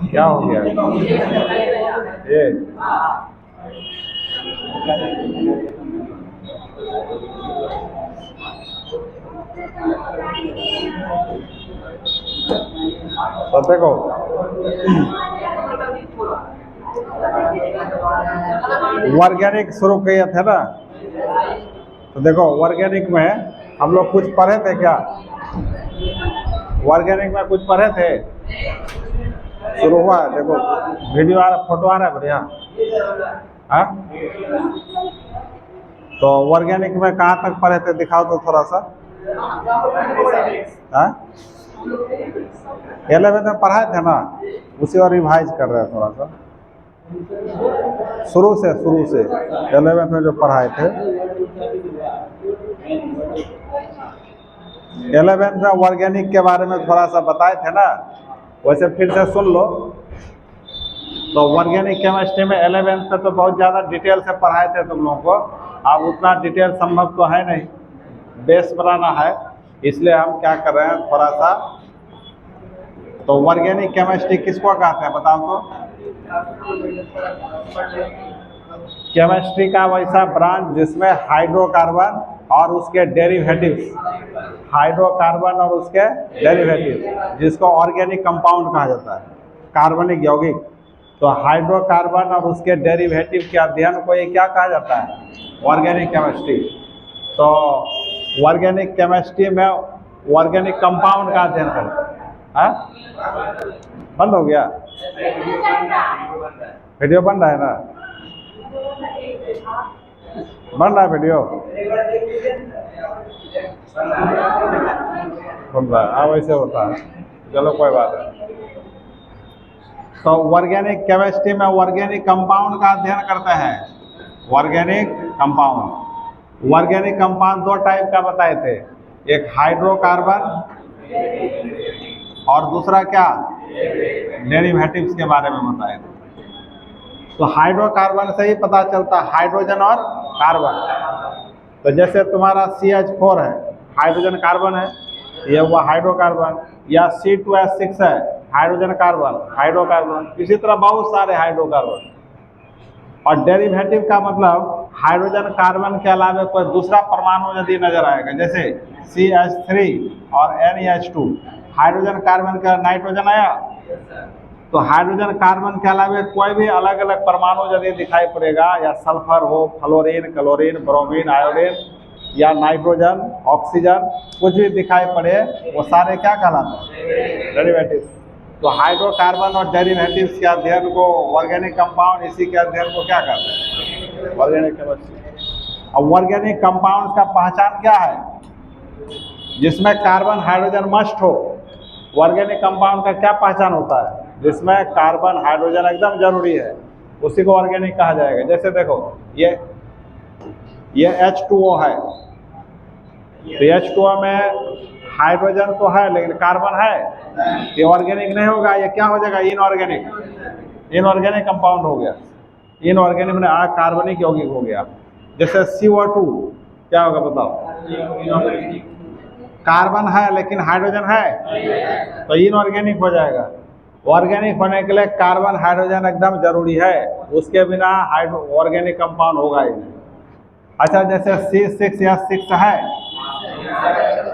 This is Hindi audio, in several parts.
क्या हो गया ये? तो देखो, ऑर्गेनिक शुरू किए थे ना, तो देखो ऑर्गेनिक में हम लोग कुछ पढ़े थे क्या? ऑर्गेनिक में कुछ पढ़े थे? शुरू हुआ है, देखो वीडियो आ रहा, फोटो आ रहा है बढ़िया। हाँ, तो ऑर्गेनिक में कहाँ तक पढ़े थे, दिखाओ तो थोड़ा सा। हाँ, 11th में पढ़ाए थे ना, उसी और रिवाइज कर रहे हैं थोड़ा सा, शुरू से 11th में जो पढ़ाए थे। 11th में ऑर्गेनिक के बारे में थोड़ा सा बताए थे ना, वैसे फिर से सुन लो। तो ऑर्गेनिक केमिस्ट्री में 11th में तो बहुत ज़्यादा डिटेल से पढ़ाए थे तुम लोगों को, अब उतना डिटेल संभव तो है नहीं, बेस बनाना है, इसलिए हम क्या कर रहे हैं थोड़ा सा। तो ऑर्गेनिक केमिस्ट्री किसको कहते हैं बताओ तो? केमिस्ट्री का वैसा ब्रांच जिसमें हाइड्रोकार्बन और उसके डेरिवेटिव्स, हाइड्रोकार्बन और उसके डेरिवेटिव्स, जिसको ऑर्गेनिक कंपाउंड कहा जाता है, कार्बनिक यौगिक। तो हाइड्रोकार्बन और उसके डेरिवेटिव के अध्ययन को ये क्या कहा जाता है? Organic chemistry. तो ऑर्गेनिक केमिस्ट्री में ऑर्गेनिक कंपाउंड का अध्ययन करते हैं। बंद हो गया वीडियो? बन रहा है ना? बन रहा है वीडियो? बन रहा है, हाँ वैसे होता है, चलो कोई बात नहीं। तो ऑर्गेनिक केमिस्ट्री में ऑर्गेनिक कंपाउंड का अध्ययन करते हैं। ऑर्गेनिक कंपाउंड, ऑर्गेनिक कंपाउंड दो टाइप का बताए थे, एक हाइड्रोकार्बन और दूसरा क्या, डेरिवेटिव्स के बारे में बताए थे। तो हाइड्रोकार्बन से ही पता चलता है हाइड्रोजन और कार्बन। तो जैसे तुम्हारा CH4 है, हाइड्रोजन कार्बन है, ये हुआ हाइड्रोकार्बन, या C2H6 है, हाइड्रोजन कार्बन, हाइड्रोकार्बन। इसी तरह बहुत सारे हाइड्रोकार्बन। और डेरिवेटिव का मतलब हाइड्रोजन कार्बन के अलावा कोई दूसरा परमाणु यदि नजर आएगा, जैसे CH3 और NH2, हाइड्रोजन कार्बन का नाइट्रोजन आया, तो हाइड्रोजन कार्बन के अलावा कोई भी अलग अलग परमाणु यदि दिखाई पड़ेगा, या सल्फर हो, फ्लोरीन, क्लोरीन, ब्रोमीन, आयोडीन, या नाइट्रोजन, ऑक्सीजन, कुछ भी दिखाई पड़े, वो सारे क्या कहलाते हैं? डेरिवेटिव। तो हाइड्रोकार्बन और डेरिवेटिव्स के अध्ययन को ऑर्गेनिक कंपाउंड, इसी के अध्ययन को क्या कहते हैं? Organic chemistry. और ऑर्गेनिक कंपाउंड का पहचान क्या है? जिसमें कार्बन हाइड्रोजन मस्ट हो। ऑर्गेनिक कंपाउंड का क्या पहचान होता है? जिसमें कार्बन हाइड्रोजन एकदम जरूरी है, उसी को ऑर्गेनिक कहा जाएगा। जैसे देखो ये H2O है, तो H2O में हाइड्रोजन तो है लेकिन कार्बन है, ये ऑर्गेनिक नहीं होगा, ये क्या हो जाएगा? इनऑर्गेनिक। इनऑर्गेनिक कंपाउंड हो गया, इनऑर्गेनिक में कार्बनिक यौगिक हो गया। जैसे CO2 क्या होगा बताओ? कार्बन है लेकिन हाइड्रोजन है, तो इनऑर्गेनिक हो जाएगा। ऑर्गेनिक होने के लिए कार्बन हाइड्रोजन एकदम जरूरी है, उसके बिना ऑर्गेनिक कंपाउंड होगा ही नहीं। अच्छा, जैसे C6H6 है,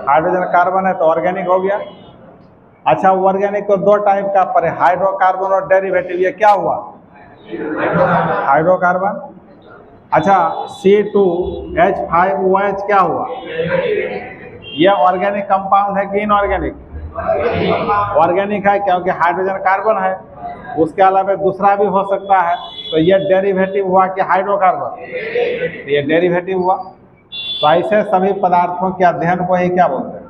हाइड्रोजन कार्बन है, तो ऑर्गेनिक हो गया। अच्छा, ऑर्गेनिक तो दो टाइप का पड़े, हाइड्रोकार्बन और डेरिवेटिव। ये क्या हुआ? हाइड्रोकार्बन। अच्छा, C2H5OH क्या हुआ? ये ऑर्गेनिक कंपाउंड है कि इनऑर्गेनिक? ऑर्गेनिक है, क्योंकि हाइड्रोजन कार्बन है, उसके अलावा दूसरा भी हो सकता है, तो ये डेरिवेटिव हुआ कि हाइड्रोकार्बन? ये डेरिवेटिव हुआ। तो ऐसे सभी पदार्थों के अध्ययन को ही क्या बोलते हैं?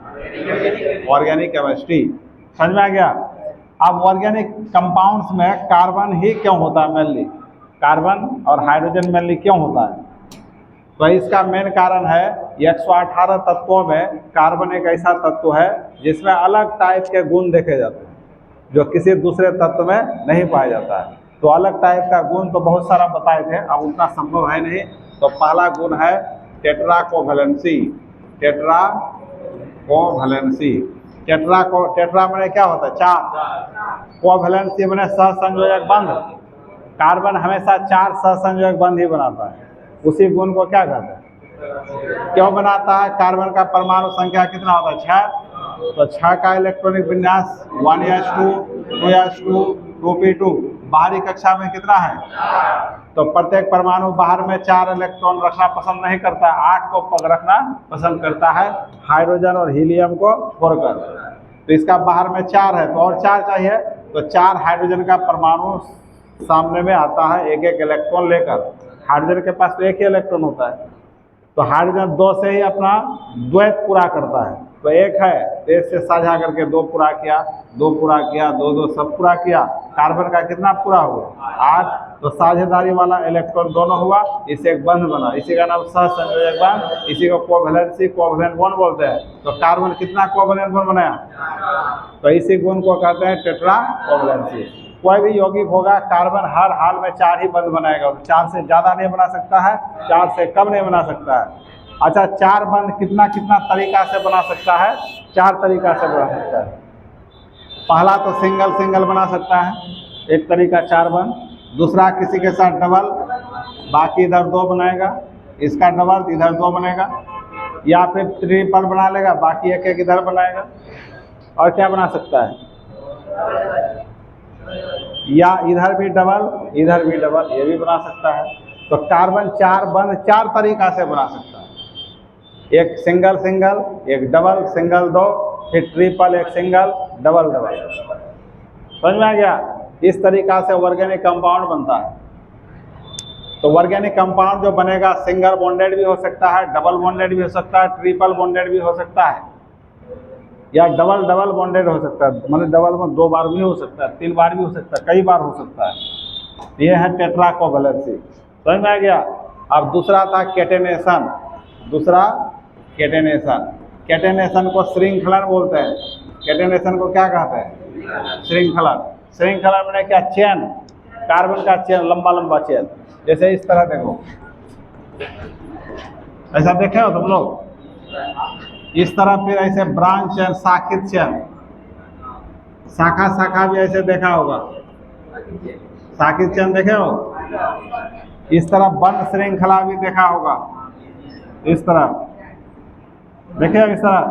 Organic chemistry. समझ में आ गया? अब ऑर्गेनिक कंपाउंड्स में कार्बन ही क्यों होता है मेनली? कार्बन और हाइड्रोजन मेनली क्यों होता है? तो इसका मेन कारण है 118 तत्वों में कार्बन एक ऐसा तत्व है जिसमें अलग टाइप के गुण देखे जाते हैं जो किसी दूसरे तत्व में नहीं पाया जाता है। तो अलग टाइप का गुण तो बहुत सारा बताए थे, अब उतना संभव है नहीं। तो पहला गुण है टेट्राकोवैलेंसी। टेट्राकोवैलेंसी, टेट्रा माने क्या होता है? चार। कोवैलेंसी माने सहसंयोजक बंध। कार्बन हमेशा 4 सहसंयोजक बंध ही बनाता है, उसी गुण को क्या कहते हैं? क्यों बनाता है? कार्बन का परमाणु संख्या कितना होता है? 6। तो 6 का इलेक्ट्रॉनिक विन्यास 1s2, 2s2, 2p2। बाहरी कक्षा में कितना है? तो प्रत्येक परमाणु बाहर में 4 इलेक्ट्रॉन रखना पसंद नहीं करता, 8 को रखना पसंद करता है, हाइड्रोजन और हीलियम को छोड़कर। तो इसका बाहर में 4 है, तो और 4 चाहिए, तो 4 हाइड्रोजन का परमाणु सामने में आता है एक एक इलेक्ट्रॉन लेकर। हाइड्रोजन के पास तो एक ही इलेक्ट्रॉन होता है, तो हाइड्रोजन 2 से ही अपना द्वैत पूरा करता है। तो एक है तो एक से साझा करके 2 पूरा किया, 2 पूरा किया, 2 सब पूरा किया। कार्बन का कितना पूरा हुआ? 8। तो साझेदारी वाला इलेक्ट्रॉन दोनों हुआ, इससे एक बंध बना, इसी का नाम सहसंयोजक बंध, इसी को कोवैलेंसी, कोवैलेंट बॉन्ड बोलते हैं। तो कार्बन कितना कोवैलेंट बॉन्ड बनाया? तो इसी गुण को कहते हैं टेट्राकोवैलेंसी। कोई भी यौगिक होगा कार्बन हर हाल में 4 ही बंध बनाएगा, 4 से ज़्यादा नहीं बना सकता है, 4 से कम नहीं बना सकता है। अच्छा, 4 बंध कितना कितना तरीका से बना सकता है? 4 तरीका से बना सकता है। पहला तो सिंगल सिंगल बना सकता है, एक तरीका 4 बंध। दूसरा किसी के साथ डबल, बाकी इधर 2 बनाएगा, इसका डबल इधर 2 बनेगा। या फिर ट्रिपल बना लेगा, बाकी एक एक इधर बनाएगा। और क्या बना सकता है? या इधर भी डबल, इधर भी डबल, ये भी बना सकता है। तो कार्बन 4 बंध 4 तरीका से बना सकता है। एक सिंगल सिंगल, एक डबल सिंगल 2, फिर ट्रिपल, एक सिंगल डबल डबल। समझ में आ गया? इस तरीका से ऑर्गेनिक कंपाउंड बनता है। तो ऑर्गेनिक कंपाउंड जो बनेगा सिंगल बॉन्डेड भी हो सकता है, डबल बॉन्डेड भी हो सकता है, ट्रिपल बॉन्डेड भी हो सकता है, या डबल डबल बॉन्डेड हो सकता है। मतलब डबल में 2 बार भी हो सकता है, 3 बार भी हो सकता है, कई बार हो सकता है। ये है टेट्राकोवैलेंसी। समझ में आ गया? अब दूसरा था कैटेनेशन। दूसरा कैटेनेशन। कैटेनेशन को श्रृंखलन बोलते हैं। कैटेनेशन को क्या कहते हैं? श्रृंखलन। श्रृंखलन मैंने क्या? चेन, कार्बन का चेन, लंबा लंबा चेन। जैसे इस तरह देखो, ऐसा देखे हो तुम लोग? इस तरह फिर ऐसे ब्रांच चेन, शाखित चेन, शाखा शाखा भी ऐसे देखा होगा। शाखित चेन देखे हो? इस तरह बंद श्रृंखला भी देखा होगा, इस तरह देखे हो, इस तरह।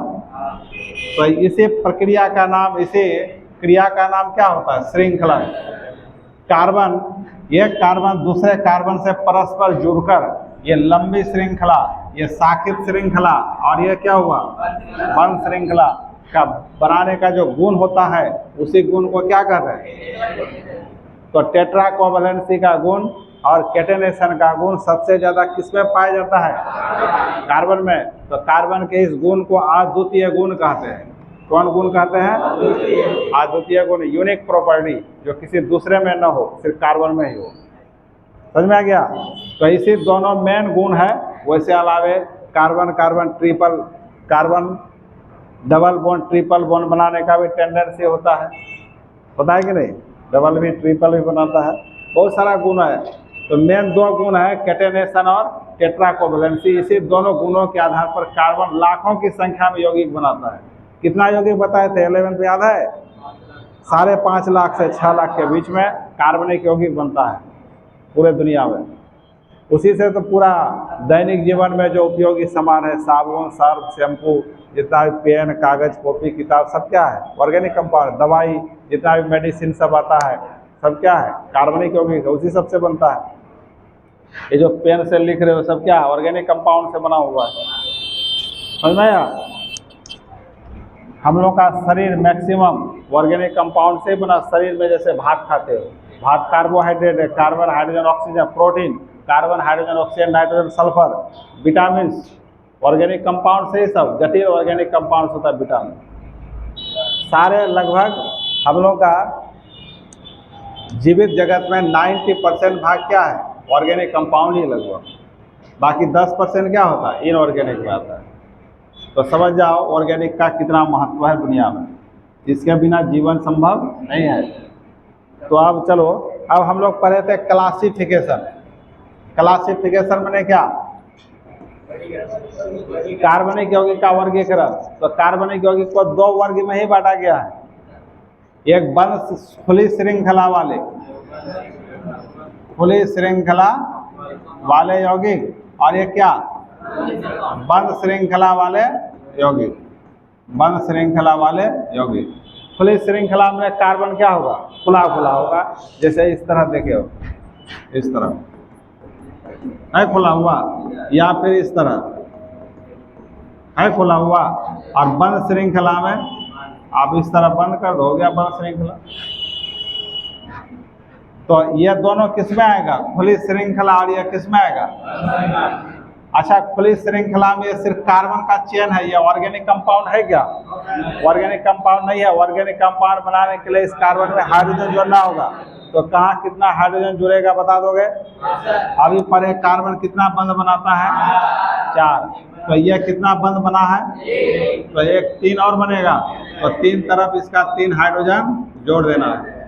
तो इसी प्रक्रिया का नाम, इसी क्रिया का नाम क्या होता है? श्रृंखलन। कार्बन, एक कार्बन दूसरे कार्बन से परस्पर जुड़कर ये लंबी श्रृंखला, ये शाखित श्रृंखला, और ये क्या हुआ? बंद श्रृंखला का बनाने का जो गुण होता है, उसी गुण को क्या कहते हैं? तो टेट्राकोवैलेंसी का गुण और कैटेनेशन का गुण सबसे ज़्यादा किसमें पाया जाता है? कार्बन में। तो कार्बन के इस गुण को अद्वितीय गुण कहते हैं। कौन गुण कहते हैं? अद्वितीय गुण, यूनिक प्रॉपर्टी, जो किसी दूसरे में न हो, सिर्फ कार्बन में ही हो। समझ में आ गया? तो इसी दोनों मेन गुण है। वैसे अलावे carbon carbon triple, carbon double bond triple bond बनाने का भी टेंडेंसी होता है कि नहीं? डबल भी ट्रिपल भी बनाता है, बहुत सारा गुण है। तो मेन 2 गुण है, कैटेनेशन और टेट्राकोवैलेंसी। इसी दोनों गुणों के आधार पर कार्बन लाखों की संख्या में यौगिक बनाता है। कितना यौगिक बताए थे 11 पे, याद है? 5.5 लाख से 6 लाख के बीच में कार्बनिक यौगिक बनता है पूरे दुनिया में। उसी से तो पूरा दैनिक जीवन में जो उपयोगी सामान है, साबुन, सर्फ, शैम्पू, जितना भी पेन, कागज, कॉपी, किताब, सब क्या है? Organic compound. दवाई, जितना भी मेडिसिन सब आता है, सब क्या है? कार्बनिक यौगिक है, उसी सबसे बनता है। ये जो पेन से लिख रहे हो सब क्या है? ऑर्गेनिक कंपाउंड से बना हुआ है। समझ में आया? हम लोग का शरीर मैक्सिमम ऑर्गेनिक कंपाउंड से बना। शरीर में जैसे भात खाते हो, भात कार्बोहाइड्रेट है, carbon, hydrogen, oxygen, protein, carbon, hydrogen, oxygen, nitrogen, sulphur, vitamin, organic compound से ही सब जटिल ऑर्गेनिक कंपाउंड होता है। विटामिन सारे लगभग हम लोग का जीवित जगत में 90% भाग क्या है, ऑर्गेनिक कंपाउंड ही लगभग, बाकी 10% क्या होता है, इनऑर्गेनिक में आता है। तो समझ जाओ ऑर्गेनिक का कितना महत्व है दुनिया में, इसके बिना जीवन संभव नहीं है। तो अब चलो, अब हम लोग पढ़े थे क्लासिफिकेशन। क्लासिफिकेशन मैंने क्या, कार्बनिक यौगिक का वर्गीकरण। तो कार्बनिक यौगिक को दो वर्ग में ही बांटा गया है, एक बंद खुली श्रृंखला वाले, खुली श्रृंखला वाले यौगिक, और ये क्या, बंद श्रृंखला वाले यौगिक, बंद श्रृंखला वाले यौगिक। खुली श्रृंखला में कार्बन क्या होगा, खुला खुला होगा, जैसे इस तरह देखे हो, इस तरह है खुला हुआ, या फिर इस तरह है खुला हुआ। और बंद श्रृंखला में आप इस तरह बंद कर दो, हो गया बंद श्रृंखला। तो ये दोनों किस में आएगा, खुली श्रृंखला, और ये किस में आएगा। अच्छा, खुली श्रृंखला में ये सिर्फ कार्बन का चेन है, ये ऑर्गेनिक कंपाउंड है क्या, ऑर्गेनिक कंपाउंड नहीं है। ऑर्गेनिक कंपाउंड बनाने के लिए इस कार्बन में हाइड्रोजन जोड़ना होगा। तो कहाँ कितना हाइड्रोजन जुड़ेगा बता दोगे। अभी पढ़े कार्बन कितना बंध बनाता है, 4। तो ये कितना बंध बना है, तो एक 3 और बनेगा। तो 3 तरफ इसका 3 हाइड्रोजन जोड़ देना है।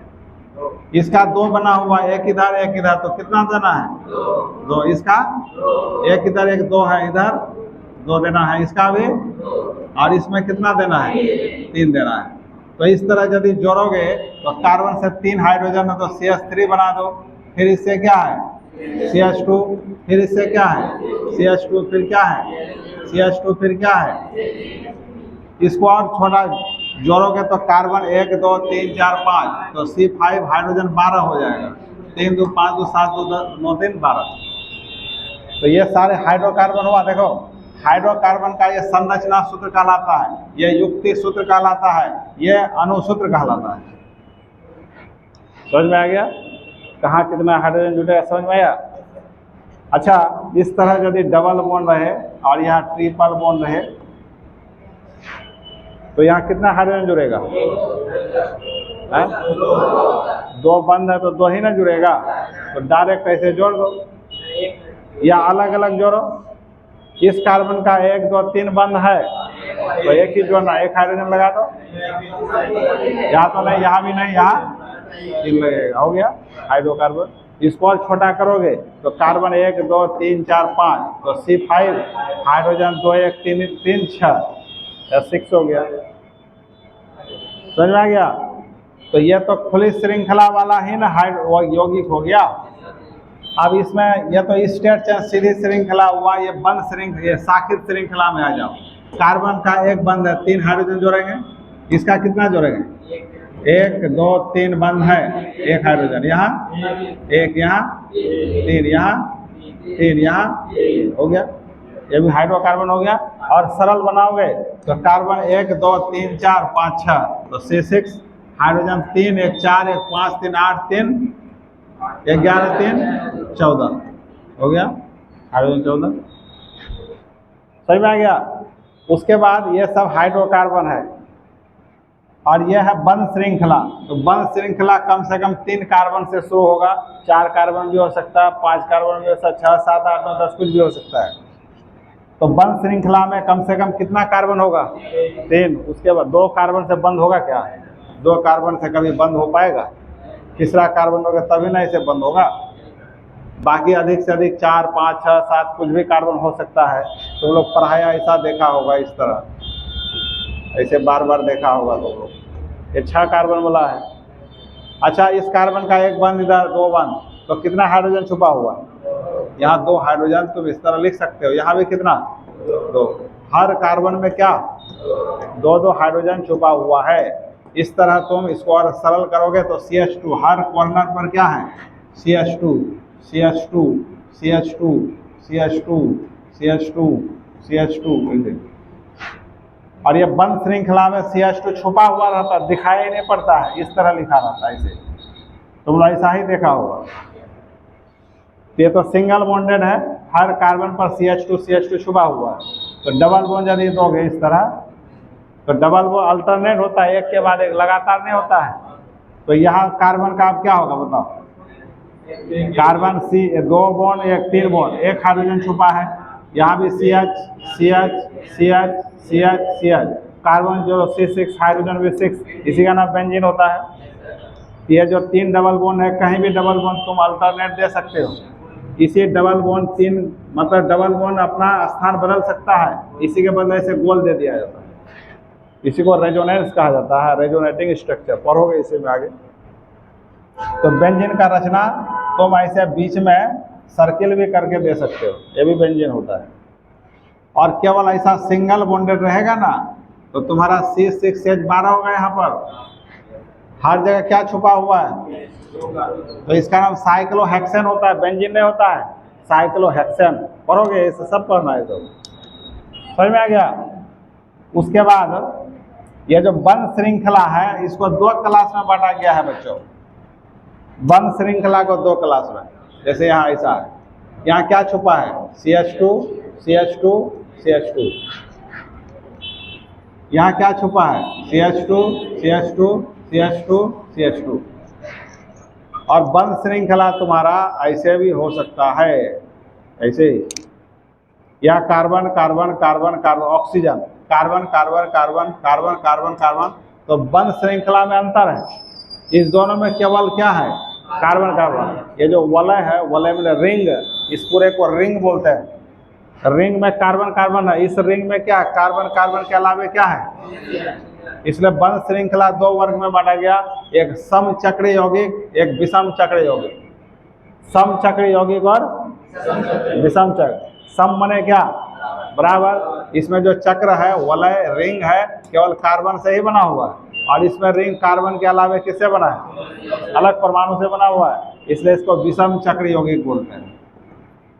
इसका 2 बना हुआ, एक इधर एक इधर, तो कितना देना है, 2। इसका एक इधर एक 2 है, इधर 2 देना है, इसका भी, और इसमें कितना देना है, 3 देना है। तो इस तरह यदि जोड़ोगे तो कार्बन से 3 हाइड्रोजन है, तो CH3 बना दो। फिर इससे क्या है, CH2, फिर इससे क्या है, CH2, फिर क्या है, CH2, फिर क्या है। इसको और छोटा जोड़ोगे तो कार्बन 1 2 3 4 5, तो C5 हाइड्रोजन 12 हो जाएगा। 3 2 5 2 7 2 9 3 12। तो ये सारे हाइड्रोकार्बन हुआ। देखो हाइड्रोकार्बन का ये संरचना सूत्र कहलाता है, ये युक्ति सूत्र कहलाता है, ये अणुसूत्र कहलाता है। समझ में आ गया, कहाँ कितना हाइड्रोजन जुड़ेगा, समझ में आया। अच्छा, इस तरह यदि डबल बॉन्ड रहे और यहाँ ट्रिपल बॉन्ड रहे, तो यहाँ कितना हाइड्रोजन जुड़ेगा, 2 बंद है तो 2 ही ना जुड़ेगा। तो डायरेक्ट ऐसे जोड़ दो, या अलग अलग जोड़ो। इस कार्बन का 1 2 3 बंद है, तो एक ही जोड़ना, एक हाइड्रोजन लगा दो। यहाँ तो नहीं, यहाँ भी नहीं, यहाँ 3 लगेगा, हो गया हाइड्रोकार्बन। इसको और छोटा करोगे तो कार्बन 1 2 3 4 5, तो C5 हाइड्रोजन 2 1 3 3 6, 6 हो गया। समझ में आ गया। तो ये तो खुली श्रृंखला वाला ही ना यौगिक हो गया। अब इसमें ये तो स्टेट चेन सीधी श्रृंखला हुआ, ये बंद श्रृंखला, ये साखित श्रृंखला में आ जाओ। कार्बन का 1 बंद है, 3 हाइड्रोजन जोड़ेंगे, इसका कितना जोड़ेंगे, 1 2 3 बंद है, 1 हाइड्रोजन यहाँ, 1 यहाँ, 3 यहाँ, 3 यहाँ, हो गया। ये भी हाइड्रोकार्बन हो गया। और सरल बनाओगे तो कार्बन 1 2 3 4 5 6, तो C6 हाइड्रोजन 3 1 4 1 5 3 8 3 11 3 14, हो गया हाइड्रोजन 14। सही में आ गया। उसके बाद ये सब हाइड्रोकार्बन है, और यह है बंद श्रृंखला। तो बंद श्रृंखला कम से कम 3 कार्बन से शुरू होगा, 4 कार्बन भी हो सकता है, 5 कार्बन भी हो सकता है, 6 7 8 9 10 कुछ भी हो सकता है। तो बंद श्रृंखला में कम से कम कितना कार्बन होगा, 3। उसके बाद 2 कार्बन से बंद होगा क्या, 2 कार्बन से कभी बंद हो पाएगा, तीसरा कार्बन होगा तभी ना इसे बंद होगा। बाकी अधिक से अधिक 4 5 6 7 कुछ भी कार्बन हो सकता है। तुम लोग पढ़ाया ऐसा देखा होगा, इस तरह ऐसे बार बार देखा होगा तुम लोग। ये 6 कार्बन वाला है। अच्छा, इस कार्बन का 1 बंद, इधर 2 बंद, तो कितना हाइड्रोजन छुपा हुआ, यहाँ 2 हाइड्रोजन तुम इस तरह लिख सकते हो। यहाँ भी कितना, 2। हर कार्बन में क्या, 2 2 हाइड्रोजन छुपा हुआ है। इस तरह तुम इसको और सरल करोगे तो CH2 हर कॉर्नर पर क्या है, CH2 CH2 CH2 CH2 CH2 CH2। और ये बंद श्रृंखला में CH2 छुपा हुआ रहता है, दिखाई नहीं पड़ता है, इस तरह लिखा रहता है, इसे तुम लोग ऐसा ही देखा होगा। ये तो सिंगल बॉन्डेड है, हर कार्बन पर CH2 छुपा हुआ है। तो डबल बॉन्ड यदि दोगे इस तरह, तो डबल बॉन्ड अल्टरनेट होता है, एक के बाद एक, लगातार नहीं होता है। तो यहाँ कार्बन का अब क्या होगा बताओ? कार्बन सी 2 बॉन्ड, एक 3 बॉन्ड, एक हाइड्रोजन छुपा है। यहाँ भी CH CH CH CH CH, carbon जो C6, हाइड्रोजन भी 6, इसी का नाम बेंजीन होता है। ये जो 3 डबल बॉन्ड है, कहीं भी डबल बॉन्ड तुम अल्टरनेट दे सकते हो। इसी डबल बॉन्ड 3 मतलब डबल बॉन्ड अपना स्थान बदल सकता है, इसी के बदले से गोल दे दिया जाता है। इसी को रेजोनेंस कहा जाता है, रेजोनेटिंग स्ट्रक्चर, पढ़ोगे इसी में आगे। तो बेंजीन का रचना तुम ऐसे बीच में सर्किल भी करके दे सकते हो, ये भी बेंजीन होता है। और केवल ऐसा सिंगल बॉन्डेड रहेगा ना, तो तुम्हारा C6H12 होगा। यहाँ पर हर जगह क्या छुपा हुआ है? तो इसका नाम साइक्लोहेक्सेन होता है, बेंजीन नहीं होता है, साइक्लोहेक्सेन। पढ़ोगे इसे, सब पढ़ना है, सब समझ में आ गया। उसके बाद ये जो बंध श्रृंखला है, इसको 2 क्लास में बांटा गया है बच्चों। बंध श्रृंखला को 2 क्लास में, जैसे यहाँ ऐसा है, यहाँ क्या छुपा है? CH2 CH2 CH2। यहाँ क्या छुपा है? CH2 CH2 CH2 CH2। और बंध श्रृंखला तुम्हारा ऐसे भी हो सकता है, ऐसे ही, या carbon carbon carbon carbon, oxygen, carbon carbon carbon carbon carbon carbon. तो बंध श्रृंखला में अंतर है, इस दोनों में केवल क्या है? Carbon carbon. ये जो वलय है, वलय में रिंग, इस पूरे को रिंग बोलते हैं। रिंग में कार्बन कार्बन है, इस रिंग में क्या? कार्बन कार्बन के अलावे क्या है? इसलिए बंध श्रृंखला 2 वर्ग में बांटा गया, एक समचक्र यौगिक, एक विषम चक्र यौगिक। समचक्र यौगिक और विषम चक्र। सम माने क्या? बराबर। इसमें जो चक्र है, वलय रिंग है, केवल कार्बन से ही बना हुआ है, और इसमें रिंग कार्बन के अलावे किससे बना है? अलग परमाणु से बना हुआ है, इसलिए इसको विषम चक्र यौगिक बोलते हैं,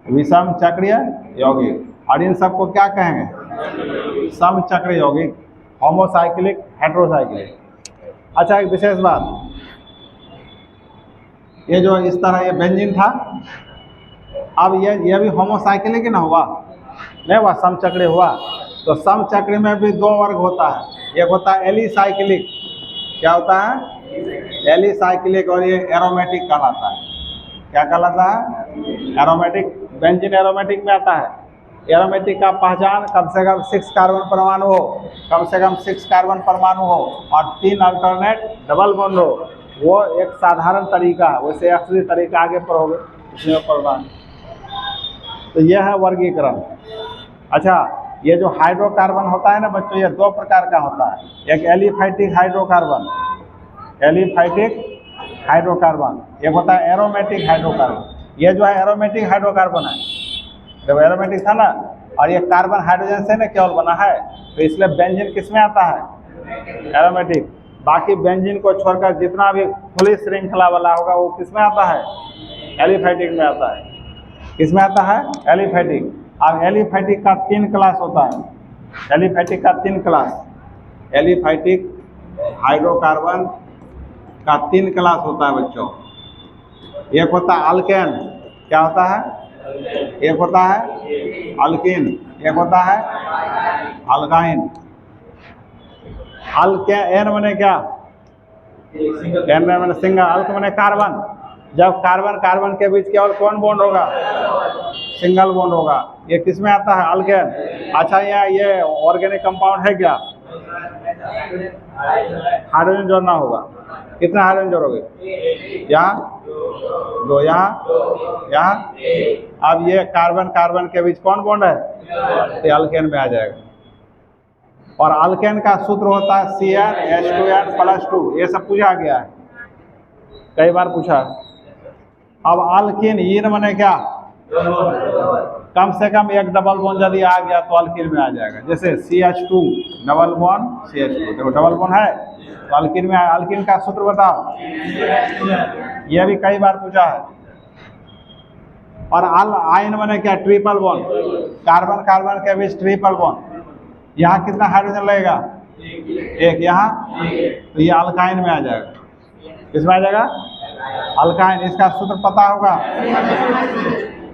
विषम चक्रीय यौगिक। और इन सबको क्या कहेंगे? समचक्र यौगिक, होमोसाइक्लिक, हेट्रोसाइक्लिक। अच्छा, एक विशेष बात, ये जो इस तरह ये बेंजीन था, अब ये भी होमोसाइक्लिक ही ना हुआ, नहीं हुआ, समचक्री हुआ। तो समचक्री में भी 2 वर्ग होता है, एक होता है एलिसाइक्लिक, क्या होता है? एलिसाइक्लिक, और ये एरोमेटिक कहलाता है। क्या कहलाता है? एरोमेटिक। बेंजीन एरोमेटिक में आता है। एरोमेटिक का पहचान कम से कम 6 कार्बन परमाणु हो, कम से कम 6 कार्बन परमाणु हो, और 3 अल्टरनेट डबल बॉन्ड हो। वो एक साधारण तरीका है, वैसे असली तरीका आगे पढ़ोगे, उसमें पढ़ना। तो यह है वर्गीकरण। अच्छा, ये जो हाइड्रोकार्बन होता है ना बच्चों, ये 2 प्रकार का होता है, एक एलिफैटिक हाइड्रोकार्बन, एलिफैटिक हाइड्रोकार्बन, एक होता है एरोमेटिक हाइड्रोकार्बन। ये जो है एरोमेटिक हाइड्रोकार्बन है, जब एरोमेटिक था ना, और ये कार्बन हाइड्रोजन से ना केवल बना है, तो इसलिए बेंजीन किस में आता है? एरोमेटिक। बाकी बेंजीन को छोड़कर जितना भी खुली श्रृंखला वाला होगा वो किस में आता है? एलिफैटिक में आता है। किस में आता है? एलिफैटिक। अब एलिफैटिक का 3 क्लास होता है, एलिफैटिक का 3 क्लास, एलिफैटिक हाइड्रोकार्बन का 3 क्लास होता है बच्चों। एक होता है अल्केन, क्या होता है? एक होता है अल्किन, एक होता है अल्काइन। एन माने क्या? एन माने सिंगल, अल्क माने कार्बन। जब कार्बन कार्बन के बीच केवल कौन बॉन्ड होगा? सिंगल बॉन्ड होगा। ये किस में आता है? अल्केन। अच्छा, ये ऑर्गेनिक कंपाउंड है क्या? हाइड्रोजन जोड़ना होगा। कितना हाइड्रोजन जोड़ोगे? यहाँ 2, यहाँ। अब ये कार्बन कार्बन के बीच कौन बॉन्ड है? तो अल्केन में आ जाएगा। और अल्केन का सूत्र होता है CnH2n+2। ये सब पूछा गया है, कई बार पूछा है। अब अल्किन, इन माने क्या? कम से कम एक डबल बॉन्ड यदि आ गया तो अल्किन में आ जाएगा। जैसे CH2 डबल बॉन्ड CH2, देखो डबल बॉन्ड है तो अल्किन में। अल्किन का सूत्र बताओ, यह भी कई बार पूछा है। और आयन माने क्या? ट्रिपल बॉन्ड, कार्बन कार्बन के बीच ट्रिपल बॉन्ड। यहाँ कितना हाइड्रोजन लगेगा? 1 यहाँ, तो ये अल्काइन में आ जाएगा। किसमें आ जाएगा? अल्काइन। इसका सूत्र पता होगा,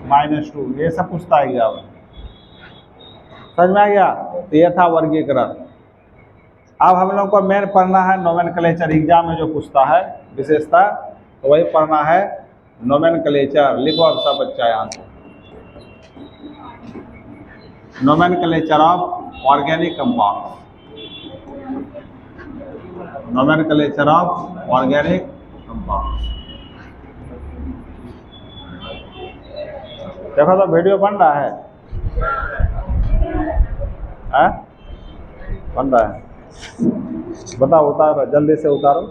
-2। ये सब पूछता है एग्जाम, समझ में आ गया? तो ये था वर्गीकरण। अब हम लोग को मेन पढ़ना है नोमेनक्लेचर। एग्जाम में जो पूछता है विशेषता, तो वही पढ़ना है नोमेनक्लेचर। लिखो अब सब बच्चा यहाँ से, nomenclature of organic compound, nomenclature of organic compound. देखो तो वीडियो बन रहा है, बन रहा है, बताओ, उतारो जल्दी से उतारो।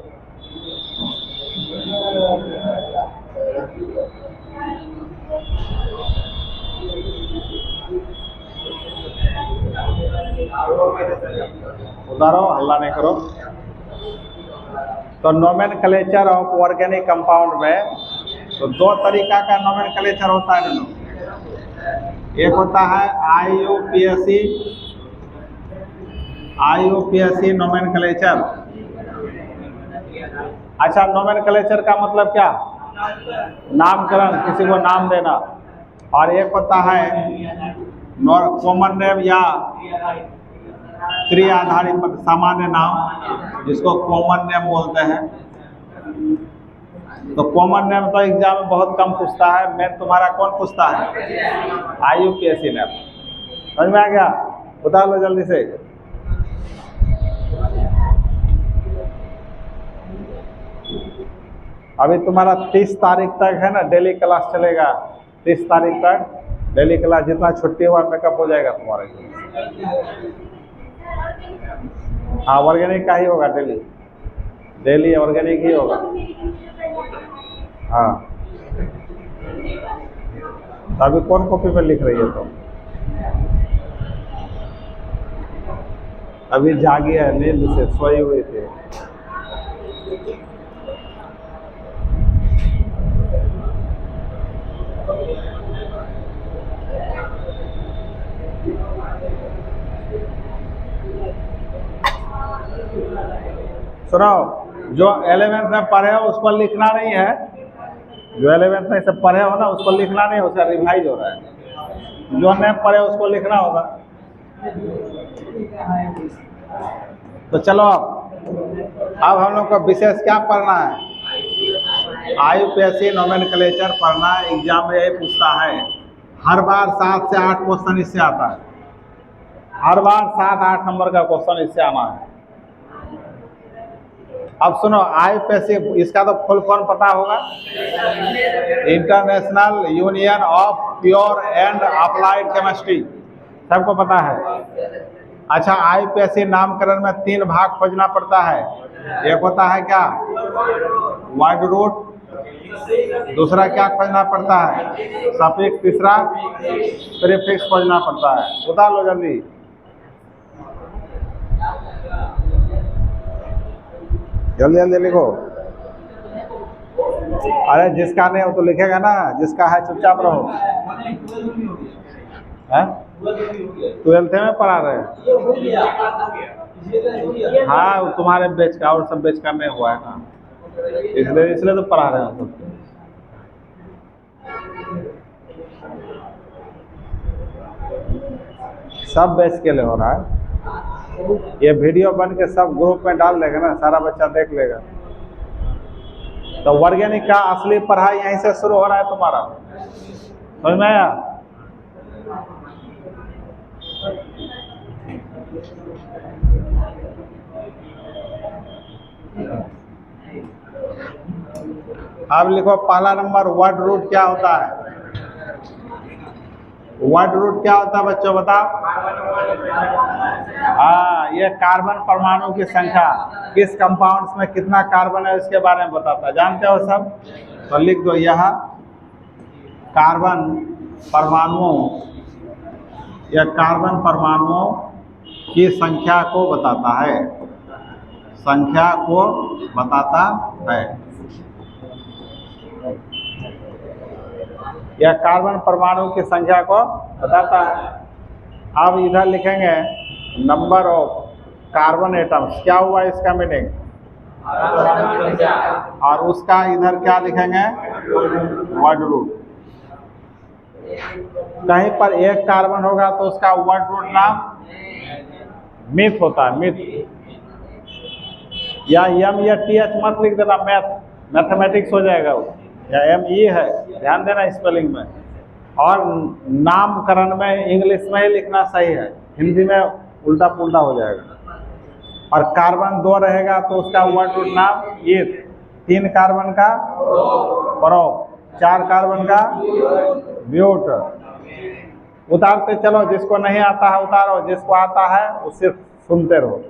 उतारो, हल्ला नहीं करो। तो नोमेनक्लेचर ऑफ ऑर्गेनिक कंपाउंड में तो दो तरीका का नोमेनक्लेचर होता है ना। एक होता है IUPAC नोमेनक्लेचर। अच्छा, नोमेनक्लेचर का मतलब क्या? नामकरण, किसी को नाम देना। और एक होता है कॉमन नेम या क्रिया आधारित सामान्य नाम, जिसको कॉमन नेम बोलते हैं। तो कॉमन नेम तो एग्जाम में बहुत कम पूछता है, मेन तुम्हारा कौन पूछता है? IUPAC name. समझ में आ गया? बता लो जल्दी से। अभी तुम्हारा 30 तारीख तक है ना डेली क्लास चलेगा। 30 तारीख तक डेली क्लास, जितना छुट्टी हुआ मेकअप हो जाएगा तुम्हारे। हाँ, ऑर्गेनिक का ही होगा, डेली ऑर्गेनिक ही होगा। हाँ, तो अभी कौन कॉपी पर लिख रही है? तो अभी जागी है, नींद से सोई हुई थी। सुनो, जो 11th में पढ़े हो उस पर लिखना नहीं है। जो 11th में सब पढ़े हो ना, उस पर लिखना नहीं, उसका रिवाइज हो रहा है। जो नहीं पढ़े उसको लिखना होगा। तो चलो, अब हम लोग को विशेष क्या पढ़ना है? IUPAC नोमेनक्लेचर पढ़ना है। एग्जाम में यही पूछता है। हर बार 7 से 8 क्वेश्चन इससे आता है। हर बार 7-8 नंबर का क्वेश्चन इससे आना है। अब सुनो, IUPAC इसका तो फुल फॉर्म पता होगा, international union of pure and applied chemistry, सबको पता है। अच्छा, IUPAC नामकरण में 3 भाग खोजना पड़ता है। एक होता है क्या? Word root. दूसरा क्या खोजना पड़ता है? सफिक्स। तीसरा प्रीफिक्स खोजना पड़ता है। बता लो जल्दी। जल्दी जल्दी लिखो। अरे जिसका नहीं हो तो लिखेगा ना, जिसका है चुपचाप रहो। 12th में पढ़ा रहे? हाँ, तुम्हारे बैच का और सब बैच का नहीं हुआ है ना, इसलिए तो पढ़ा रहे हैं सब बैच के लिए हो रहा है। ये वीडियो बन के सब ग्रुप में डाल देगा ना, सारा बच्चा देख लेगा। तो ऑर्गेनिक का असली पढ़ाई यहीं से शुरू हो रहा है तुम्हारा। समझ में आया? अब लिखो पहला नंबर, वर्ड रूट क्या होता है? वर्ड रूट क्या होता है बच्चों, बताओ। हाँ, ये कार्बन परमाणु की संख्या, किस कंपाउंड्स में कितना कार्बन है इसके बारे में बताता है। जानते हो सब? तो लिख दो यहाँ, कार्बन परमाणुओं या कार्बन परमाणुओं की संख्या को बताता है। संख्या को बताता है। यह कार्बन परमाणु की संख्या को बताता है। अब इधर लिखेंगे नंबर ऑफ कार्बन एटम्स। क्या हुआ इसका मीनिंग? और उसका इधर क्या लिखेंगे? Word root. कहीं पर एक कार्बन होगा तो उसका वर्ड रूट नाम मिथ होता है, मिथ। या एम या टी एच मत लिख देना, मैथमेटिक्स हो जाएगा वो, या एम ई है, ध्यान देना स्पेलिंग में। और नामकरण में इंग्लिश में ही लिखना सही है, हिंदी में उल्टा पुल्टा हो जाएगा। और कार्बन 2 रहेगा तो उसका वर्ड रूट नाम ये, 3 कार्बन का प्रो, 4 कार्बन का ब्यूट। उतारते चलो, जिसको नहीं आता है उतारो, जिसको आता है वो सिर्फ सुनते रहो।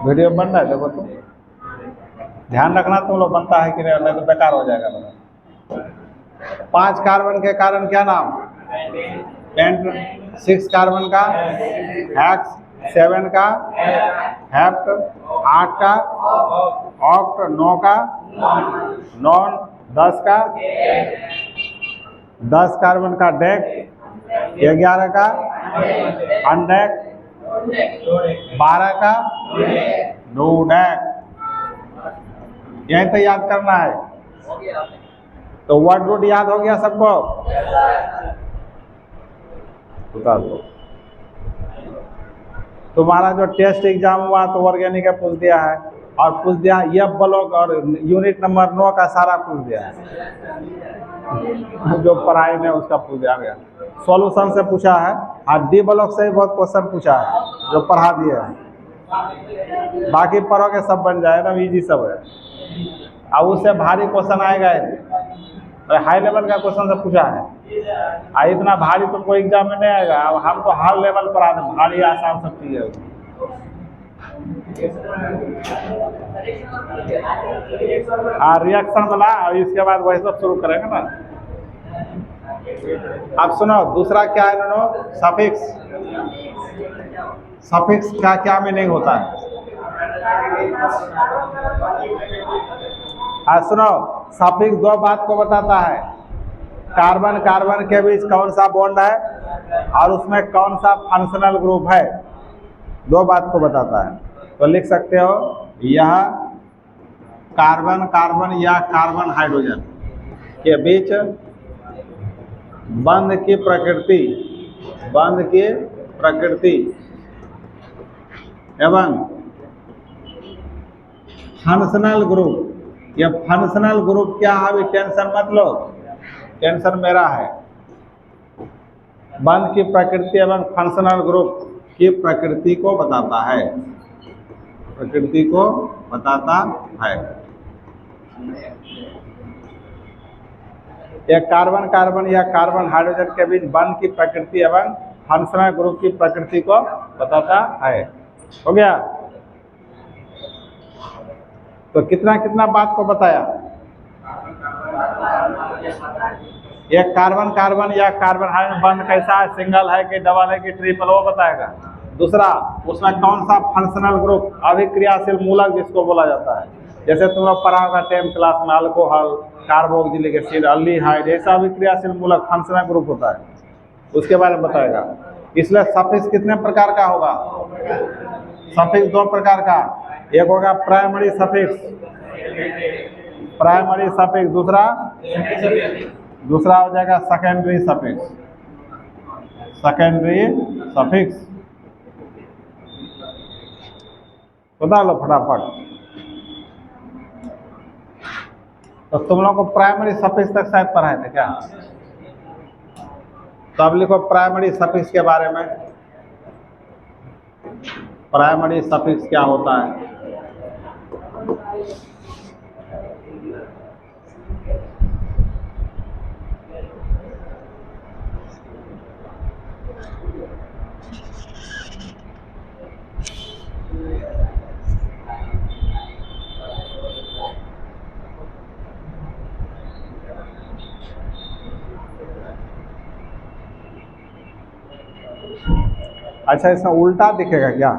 वीडियो बन रहा है, देखो तुम ध्यान रखना, तुम लोग बनता है कि नहीं तो बेकार हो जाएगा मेरा। 5 कार्बन के कारण क्या नाम, पेंट। 6 कार्बन का हेक्स, 7 का हेप्ट, 8 का ऑक्ट, 9 का नॉन, 10 का 10 कार्बन का डेक, 11 का अनडेक, 12 का डोडेक। यही तो याद करना है। तो वर्ड रूट याद हो गया सबको, बता दो। तुम्हारा जो टेस्ट एग्जाम हुआ तो ऑर्गेनिक का पूछ दिया है, और पूछ दिया एफ ब्लॉक और यूनिट नंबर 9 का सारा पूछ दिया है, जो पढ़ाई में उसका पूछ दिया गया। सॉल्यूशन से पूछा है, और डी ब्लॉक से ही बहुत क्वेश्चन पूछा है जो पढ़ा दिए हैं। बाकी पढ़ोगे सब बन जाएगा, इजी सब है। अब उससे भारी क्वेश्चन आएगा, हाई लेवल का क्वेश्चन से पूछा है, इतना भारी तो कोई एग्जाम में नहीं आएगा। अब हम तो हर लेवल पर आते, भारी आसान सब चीजें। रिएक्शन वाला, और इसके बाद वही सब शुरू करेंगे ना। अब सुनो, दूसरा क्या है दोनों, सफिक्स। सफिक्स का क्या मीनिंग होता है? सुनो, सफिक्स 2 बात को बताता है, कार्बन कार्बन के बीच कौन सा बॉन्ड है और उसमें कौन सा फंक्शनल ग्रुप है, 2 बात को बताता है। तो लिख सकते हो, यह कार्बन कार्बन या कार्बन हाइड्रोजन के बीच बंध की प्रकृति एवं फंक्शनल ग्रुप। यह फंक्शनल ग्रुप क्या है, अभी टेंशन मत लो, टेंशन मेरा है। बंध की प्रकृति एवं फंक्शनल ग्रुप की प्रकृति को बताता है, प्रकृति को बताता है। एक कार्बन कार्बन या कार्बन हाइड्रोजन के बीच बंध की प्रकृति एवं फंक्शनल ग्रुप की प्रकृति को बताता है। हो गया? तो कितना कितना बात को बताया? एक कार्बन कार्बन या कार्बन हाइड्रोजन बंध कैसा है, सिंगल है कि डबल है कि ट्रिपल, वो बताएगा। दूसरा, उसमें कौन सा फंक्शनल ग्रुप, अभिक्रियाशील मूलक जिसको बोला जाता है, जैसे तुम लोग पढ़ा होगा 10th क्लास में, अल्कोहल, कार्बोक्सिलिक एसिड, अल्डिहाइड, ऐसा अभिक्रियाशील मूलक फंक्शनल ग्रुप होता है, उसके बारे में बताएगा। इसलिए सफिक्स कितने प्रकार का होगा? सफिक्स 2 प्रकार का, एक होगा प्राइमरी सफिक्स, दूसरा हो जाएगा सेकेंडरी सफिक्स। बता लो फटाफट। तो तुम लोग को प्राइमरी सफिक्स तक शायद पढ़ाए थे क्या? तो अब लिखो प्राइमरी सफिक्स के बारे में। प्राइमरी सफिक्स क्या होता है? अच्छा, इसमें उल्टा दिखेगा क्या?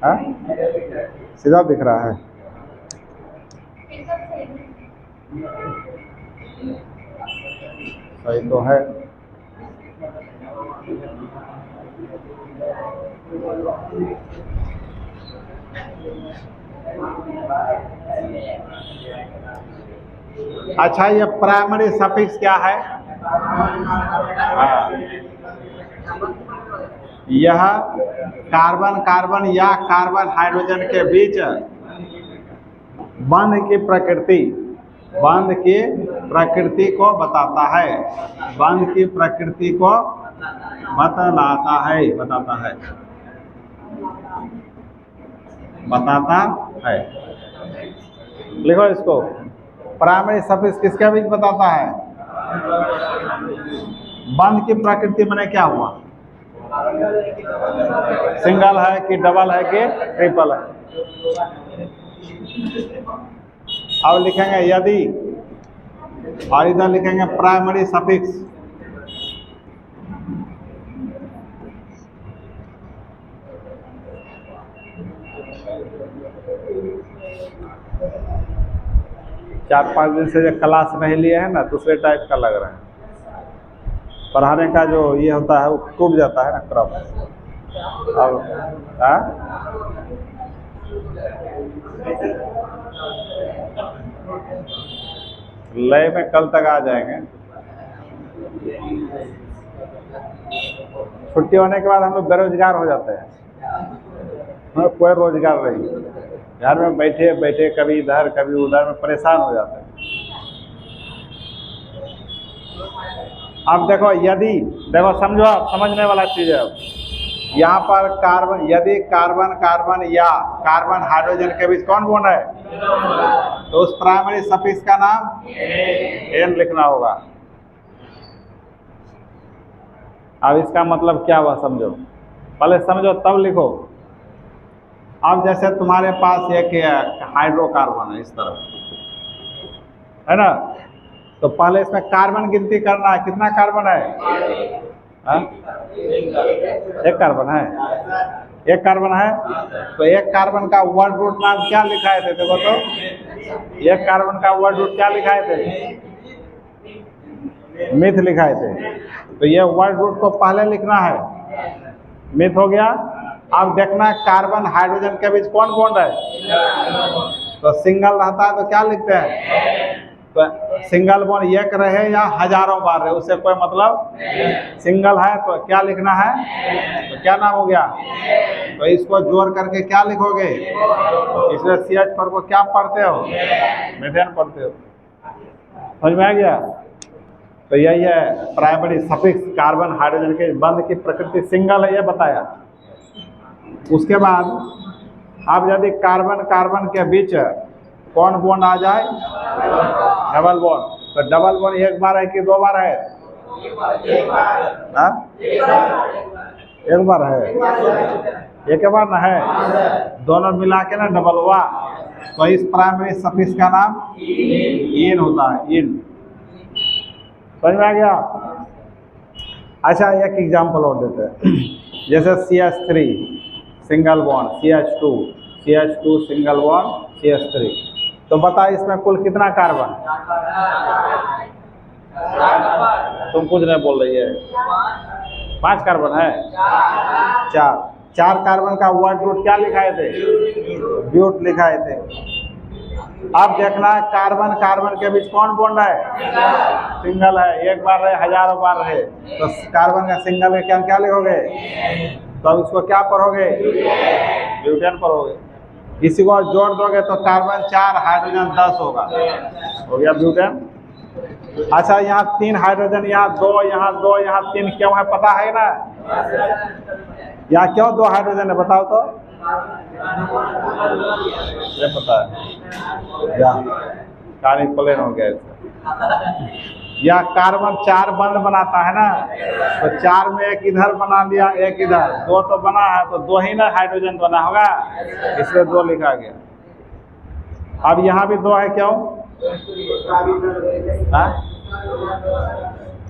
हाँ? सीधा दिख रहा है। सही तो है। अच्छा, ये प्राइमरी सफिक्स क्या है? हाँ, यह कार्बन कार्बन या कार्बन हाइड्रोजन के बीच बंध की प्रकृति को बताता है। बंध की प्रकृति को बताता है। लिखो इसको, प्राइमरी सफिक्स किसके बीच बताता है? बंध की प्रकृति माने क्या हुआ? सिंगल है कि डबल है कि ट्रिपल है? अब लिखेंगे यदि, और इधर लिखेंगे प्राइमरी सफिक्स। चार पांच दिन से जो क्लास नहीं लिए है ना, दूसरे टाइप का लग रहा है। पढ़ाने का जो ये होता है वो टूट जाता है ना क्रम। अब लय में कल तक आ जाएंगे। छुट्टी होने के बाद हम लोग बेरोजगार हो जाते हैं, हमें कोई रोजगार नहीं, घर में बैठे बैठे कभी इधर कभी उधर में परेशान हो जाते हैं। अब देखो, यदि देखो समझो, आप समझने वाला चीज है। अब यहाँ पर कार्बन, यदि कार्बन कार्बन या कार्बन हाइड्रोजन के बीच कौन बॉन्ड है, तो उस प्राइमरी सफिक्स का नाम एन लिखना होगा। अब इसका मतलब क्या हुआ समझो, पहले समझो तब लिखो। अब जैसे तुम्हारे पास एक हाइड्रोकार्बन है इस तरह, है ना, तो पहले इसमें कार्बन गिनती करना है, कितना कार्बन है? एक कार्बन है, एक कार्बन है। तो एक कार्बन का वर्ड रूट नाम क्या लिखाए थे? देखो तो, एक कार्बन का वर्ड रूट क्या लिखाए थे? मिथ लिखाए थे। तो ये वर्ड रूट को पहले लिखना है, मिथ हो गया। अब देखना कार्बन हाइड्रोजन के बीच कौन बॉन्ड है, तो सिंगल रहता है तो क्या लिखते हैं? तो सिंगल बॉन्ड एक रहे या हजारों बार रहे उससे कोई मतलब, सिंगल है तो क्या लिखना है, तो क्या नाम हो गया? तो इसको जोड़ करके क्या लिखोगे? इसमें CH4 को क्या पढ़ते हो? मीथेन पढ़ते हो। समझ में आ गया? तो यही है प्राइमरी सफिक्स, कार्बन हाइड्रोजन के बंध की प्रकृति सिंगल है, ये बताया। उसके बाद अब यदि कार्बन कार्बन के बीच कौन बॉन्ड आ जाए? Double bond. तो डबल बॉन्ड एक बार है कि दो बार है? एक बार है, एक बार ना है, दोनों मिला के ना डबल हुआ। तो इस प्राइमरी सफिक्स का नाम इन होता है, इन। समझ में आ गया? अच्छा, एक एग्जाम्पल और देते हैं। जैसे CH3 single bond, CH2 single bond, CH3। तो बता इसमें कुल कितना कार्बन? तुम कुछ नहीं बोल रही है। 5 कार्बन है, 4 कार्बन का वर्ड रूट क्या लिखाए थे? ब्यूट लिखाए थे। अब देखना कार्बन कार्बन के बीच कौन बॉन्ड है? सिंगल है, एक बार रहे हजारों बार रहे। तो कार्बन का सिंगल है, क्या क्या लिखोगे? तो अब इसको क्या पढ़ोगे? ब्यूटेन पढ़ोगे। इसी को जोड़ दोगे तो कार्बन 4 हाइड्रोजन 10 होगा, हो गया ब्यूटेन। अच्छा, यहाँ 3 हाइड्रोजन, यहाँ 2, यहाँ 2, यहाँ 3 क्यों है पता है ना? यहाँ क्यों 2 हाइड्रोजन है बताओ तो? ये पता है, या कहानी प्लेन हो गया इसका। या कार्बन 4 बंध बनाता है ना, तो 4 में एक इधर बना लिया, एक इधर, 2 तो बना है, तो 2 ही ना हाइड्रोजन बना होगा, इसलिए 2 लिखा गया। अब यहाँ भी 2 है, क्यों?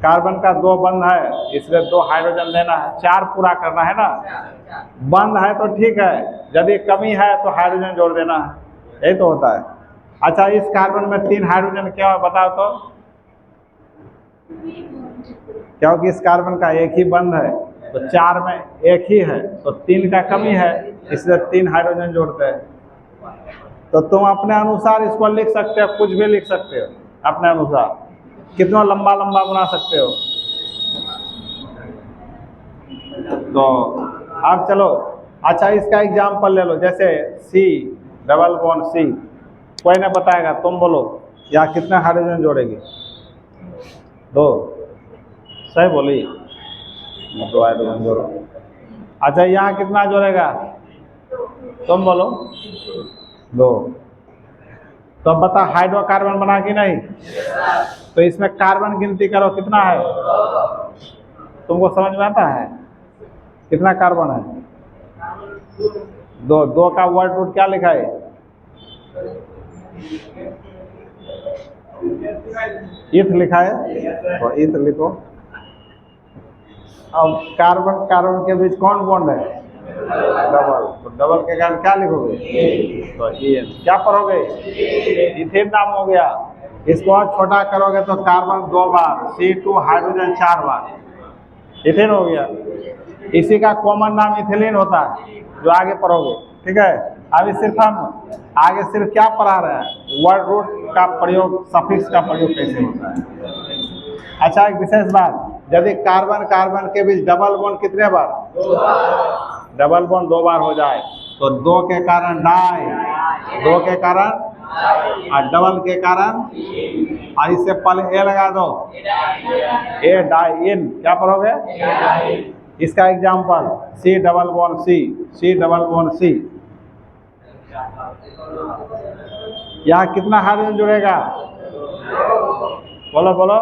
कार्बन का 2 बंध है, इसलिए 2 हाइड्रोजन लेना है, 4 पूरा करना है ना। बंध है तो ठीक है, यदि कमी है तो हाइड्रोजन जोड़ देना है, यही तो होता है। अच्छा, इस कार्बन में 3 हाइड्रोजन क्यों है बताओ तो? क्योंकि इस कार्बन का एक ही बंध है, तो 4 में एक ही है, तो 3 का कमी है, इसलिए 3 हाइड्रोजन जोड़ते हैं। तो तुम अपने अनुसार इसको लिख सकते हो, कुछ भी लिख सकते हो अपने अनुसार, कितना लंबा लंबा बना सकते हो। तो अब चलो, अच्छा इसका एग्जाम्पल ले लो, जैसे सी डबल बॉन्ड सी, कोई नहीं बताएगा, तुम बोलो यहाँ कितने हाइड्रोजन जोड़ेगी? 2, सही बोली, 2 हाइड्रोजन जोड़ो। अच्छा यहाँ कितना जोड़ेगा? तुम बोलो 2। तो अब बता हाइड्रोकार्बन बना कि नहीं? तो इसमें कार्बन गिनती करो कितना है, तुमको समझ में आता है कितना कार्बन है? 2। 2 का वर्ड रूट क्या लिखा है? इथ लिखा है, तो इथ लिखो। अब कार्बन कार्बन के बीच कौन बॉन्ड है? डबल, तो डबल के कारण क्या लिखोगे? तो क्या पढ़ोगे? इथेन नाम हो गया। इसको और छोटा करोगे तो कार्बन 2 बार, C2 हाइड्रोजन 4 बार, इथेन हो गया। इसी का कॉमन नाम इथिलीन होता है, जो आगे पढ़ोगे, ठीक है। अभी सिर्फ हम आगे सिर्फ क्या पढ़ा रहे हैं, वर्ड रूट का प्रयोग, सफिक्स का प्रयोग कैसे होता है। अच्छा एक विशेष बात, यदि कार्बन कार्बन के बीच डबल बॉन्ड कितने बार? 2 बार। डबल बॉन्ड 2 बार हो जाए तो 2 के कारण डाई, 2 के कारण और डबल के कारण, और इससे पहले ए लगा दो, ए डाई इन, क्या पढ़ोगे? इसका example C double bond C, C double bond C, यहाँ कितना हाइड्रोजन जुड़ेगा? बोलो बोलो,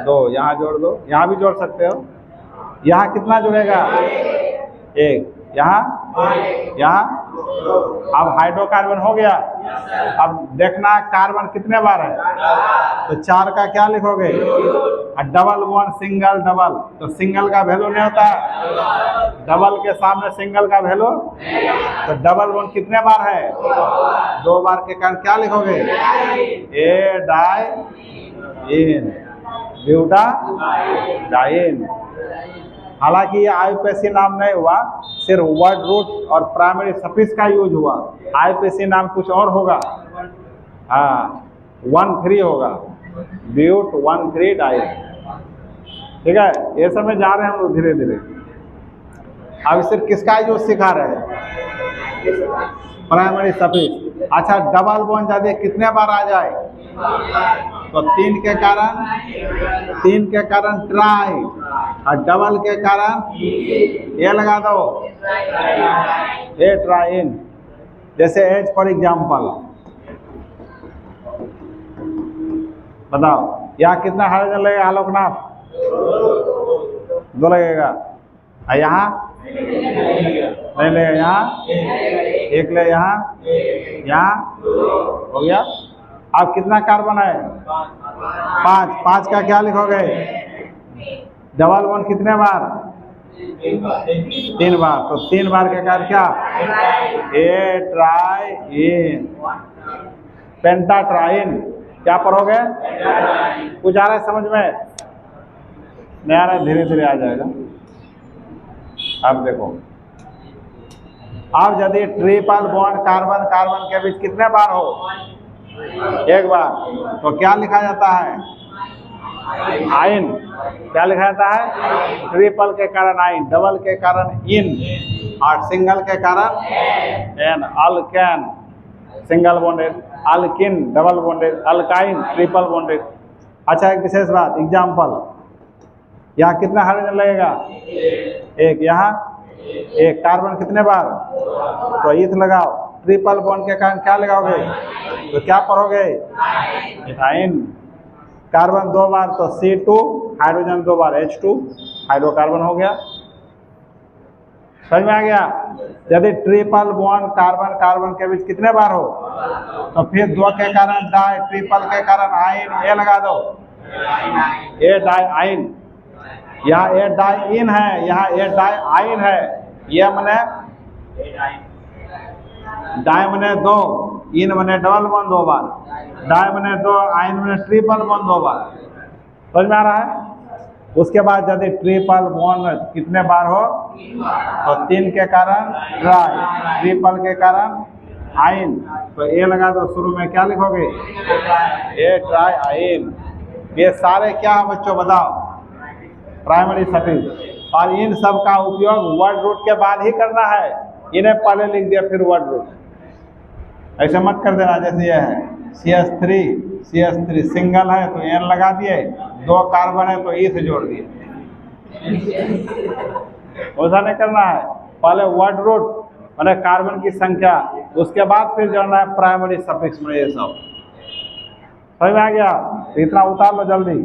2। यहाँ जोड़ दो, यहाँ भी जोड़ सकते हो। यहाँ कितना जुड़ेगा? 1। यहाँ अब हाइड्रोकार्बन हो गया। अब देखना कार्बन कितने बार है, तो 4 का क्या लिखोगे? और डबल बॉन्ड सिंगल डबल, तो सिंगल का वैल्यू नहीं होता है, डबल के सामने सिंगल का वैल्यू, तो डबल बॉन्ड कितने बार है? 2 बार के कारण क्या लिखोगे? ए डाई इन, ब्यूटाडाइन। हालांकि ये आईयूपीएसी नाम नहीं हुआ, सिर्फ वर्ड रूट और प्राइमरी सफिक्स का यूज हुआ। आईयूपीएसी नाम कुछ और होगा, हाँ 1,3 होगा, ब्यूट 1,3 डाइन, ठीक है। ये सब में जा रहे हैं हम लोग धीरे धीरे। अब सिर्फ किसका यूज सिखा रहे हैं? Primary suffix. अच्छा डबल बॉन्ड यदि कितने बार आ जाए, तो 3 के कारण ट्राई, और डबल के कारण ये लगा दो, ए ट्राइन। जैसे एच फॉर एग्जाम्पल, बताओ यहाँ कितना हाइड्रोजन लगेगा आलोकनाथ? 2 लगेगा। और यहाँ नहीं ले, यहाँ 1 ले, यहाँ हो गया। अब कितना कार्बन है? 5। 5 का क्या लिखोगे? डबल बॉन्ड कितने बार? 3 बार, तो 3 बार के कारण क्या? ए ट्राइन, पेंटाट्राइन, क्या पढ़ोगे? कुछ आ रहा है समझ में? नहीं आ रहा है, धीरे धीरे आ जाएगा। अब देखो, अब यदि ट्रिपल बॉन्ड कार्बन कार्बन के बीच कितने बार हो? 1 बार, तो क्या लिखा जाता है? आइन। क्या लिखा जाता है? ट्रिपल के कारण आइन, डबल के कारण इन, और सिंगल के कारण एन, alkane single bonded, alkene double bonded, alkyne triple bonded. अच्छा एक विशेष बात, एग्जाम्पल, यहाँ कितना हाइड्रोजन लगेगा? 1। यहाँ 1। कार्बन कितने बार? तो इथ लगाओ, ट्रिपल बॉन्ड के कारण क्या लगाओगे? तो क्या पढ़ोगे? इथाइन। कार्बन 2 बार, तो C2 हाइड्रोजन 2 बार, H2 हाइड्रोकार्बन हो गया। समझ में आ गया? यदि ट्रिपल बॉन्ड कार्बन कार्बन के बीच कितने बार हो, तो फिर 2 के कारण डाई, ट्रिपल के कारण आइन, ए लगा दो, ए डाई आइन। यहाँ ए डाई इन है, यहाँ ए डाई आइन है। ये मने डाई मने 2, इन मने डबल बॉन्ड 2 बार, डाई मने 2, आइन मने ट्रिपल बॉन्ड 2 बार। समझ में आ रहा है? उसके बाद यदि ट्रिपल बॉन्ड कितने बार हो, तो 3 के कारण ट्राई, ट्रिपल के कारण आइन, तो ए लगा दो शुरू में, क्या लिखोगे? ए ट्राई आइन। ये सारे क्या है बच्चों बताओ? Primary suffix. और इन सब का उपयोग वर्ड रूट के बाद ही करना है, इन्हें पहले लिख दिया फिर वर्ड रूट। ऐसे मत कर देना जैसे ये है CH3 सिंगल है तो एन लगा दिए, 2 कार्बन है तो ई से जोड़ दिए। वैसा नहीं करना है, पहले वर्ड रूट मैंने कार्बन की संख्या, उसके बाद फिर जोड़ना है प्राइमरी सफिक्स में ये सब। समझ में आ गया? तो इतना उतार लो जल्दी।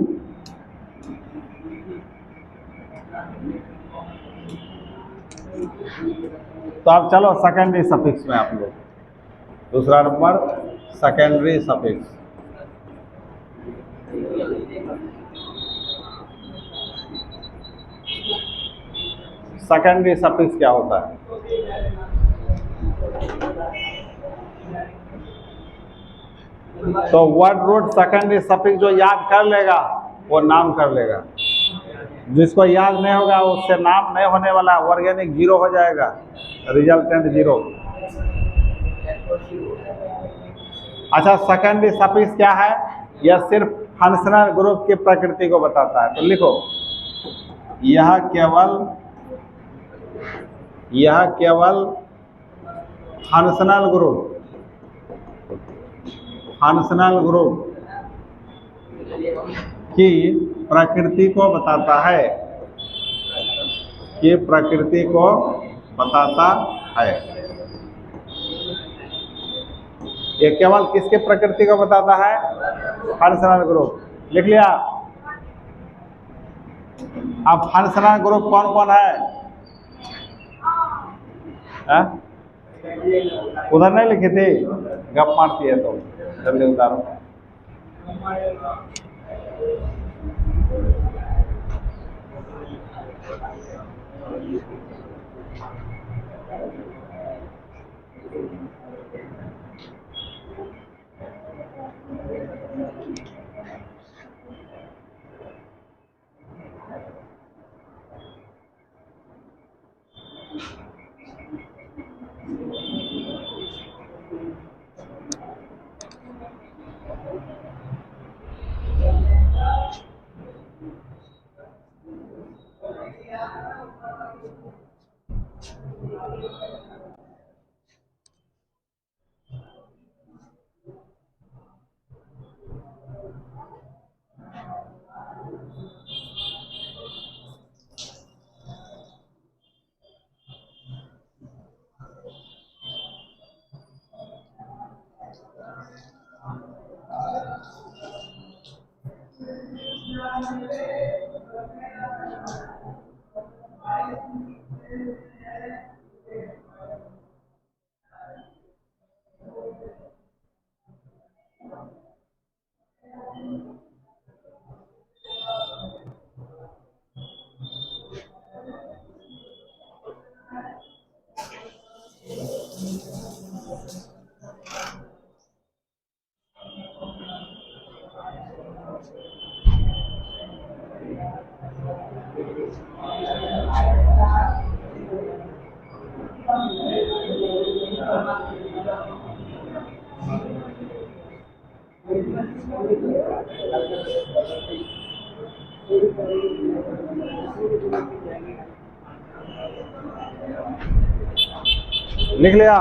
तो अब चलो सेकेंडरी सफिक्स में आप लोग, दूसरा number secondary suffix. Secondary suffix क्या होता है? तो वर्ड रूट सेकेंडरी सफिक्स जो याद कर लेगा वो नाम कर लेगा, जिसको याद नहीं होगा उससे नाम नहीं होने वाला, ऑर्गेनिक 0 हो जाएगा, रिजल्टेंट 0। अच्छा, सेकेंडरी सफिक्स क्या है? यह सिर्फ फंक्शनल ग्रुप की प्रकृति को बताता है। तो लिखो, यह केवल फंक्शनल ग्रुप की प्रकृति को बताता है, ये केवल किसके प्रकृति को बताता है? Functional group. लिख लिया? अब फंक्शनल ग्रुप कौन कौन है? उधर नहीं लिखी थी? गप मारती है तो जल्दी उतारो। लिख लिया?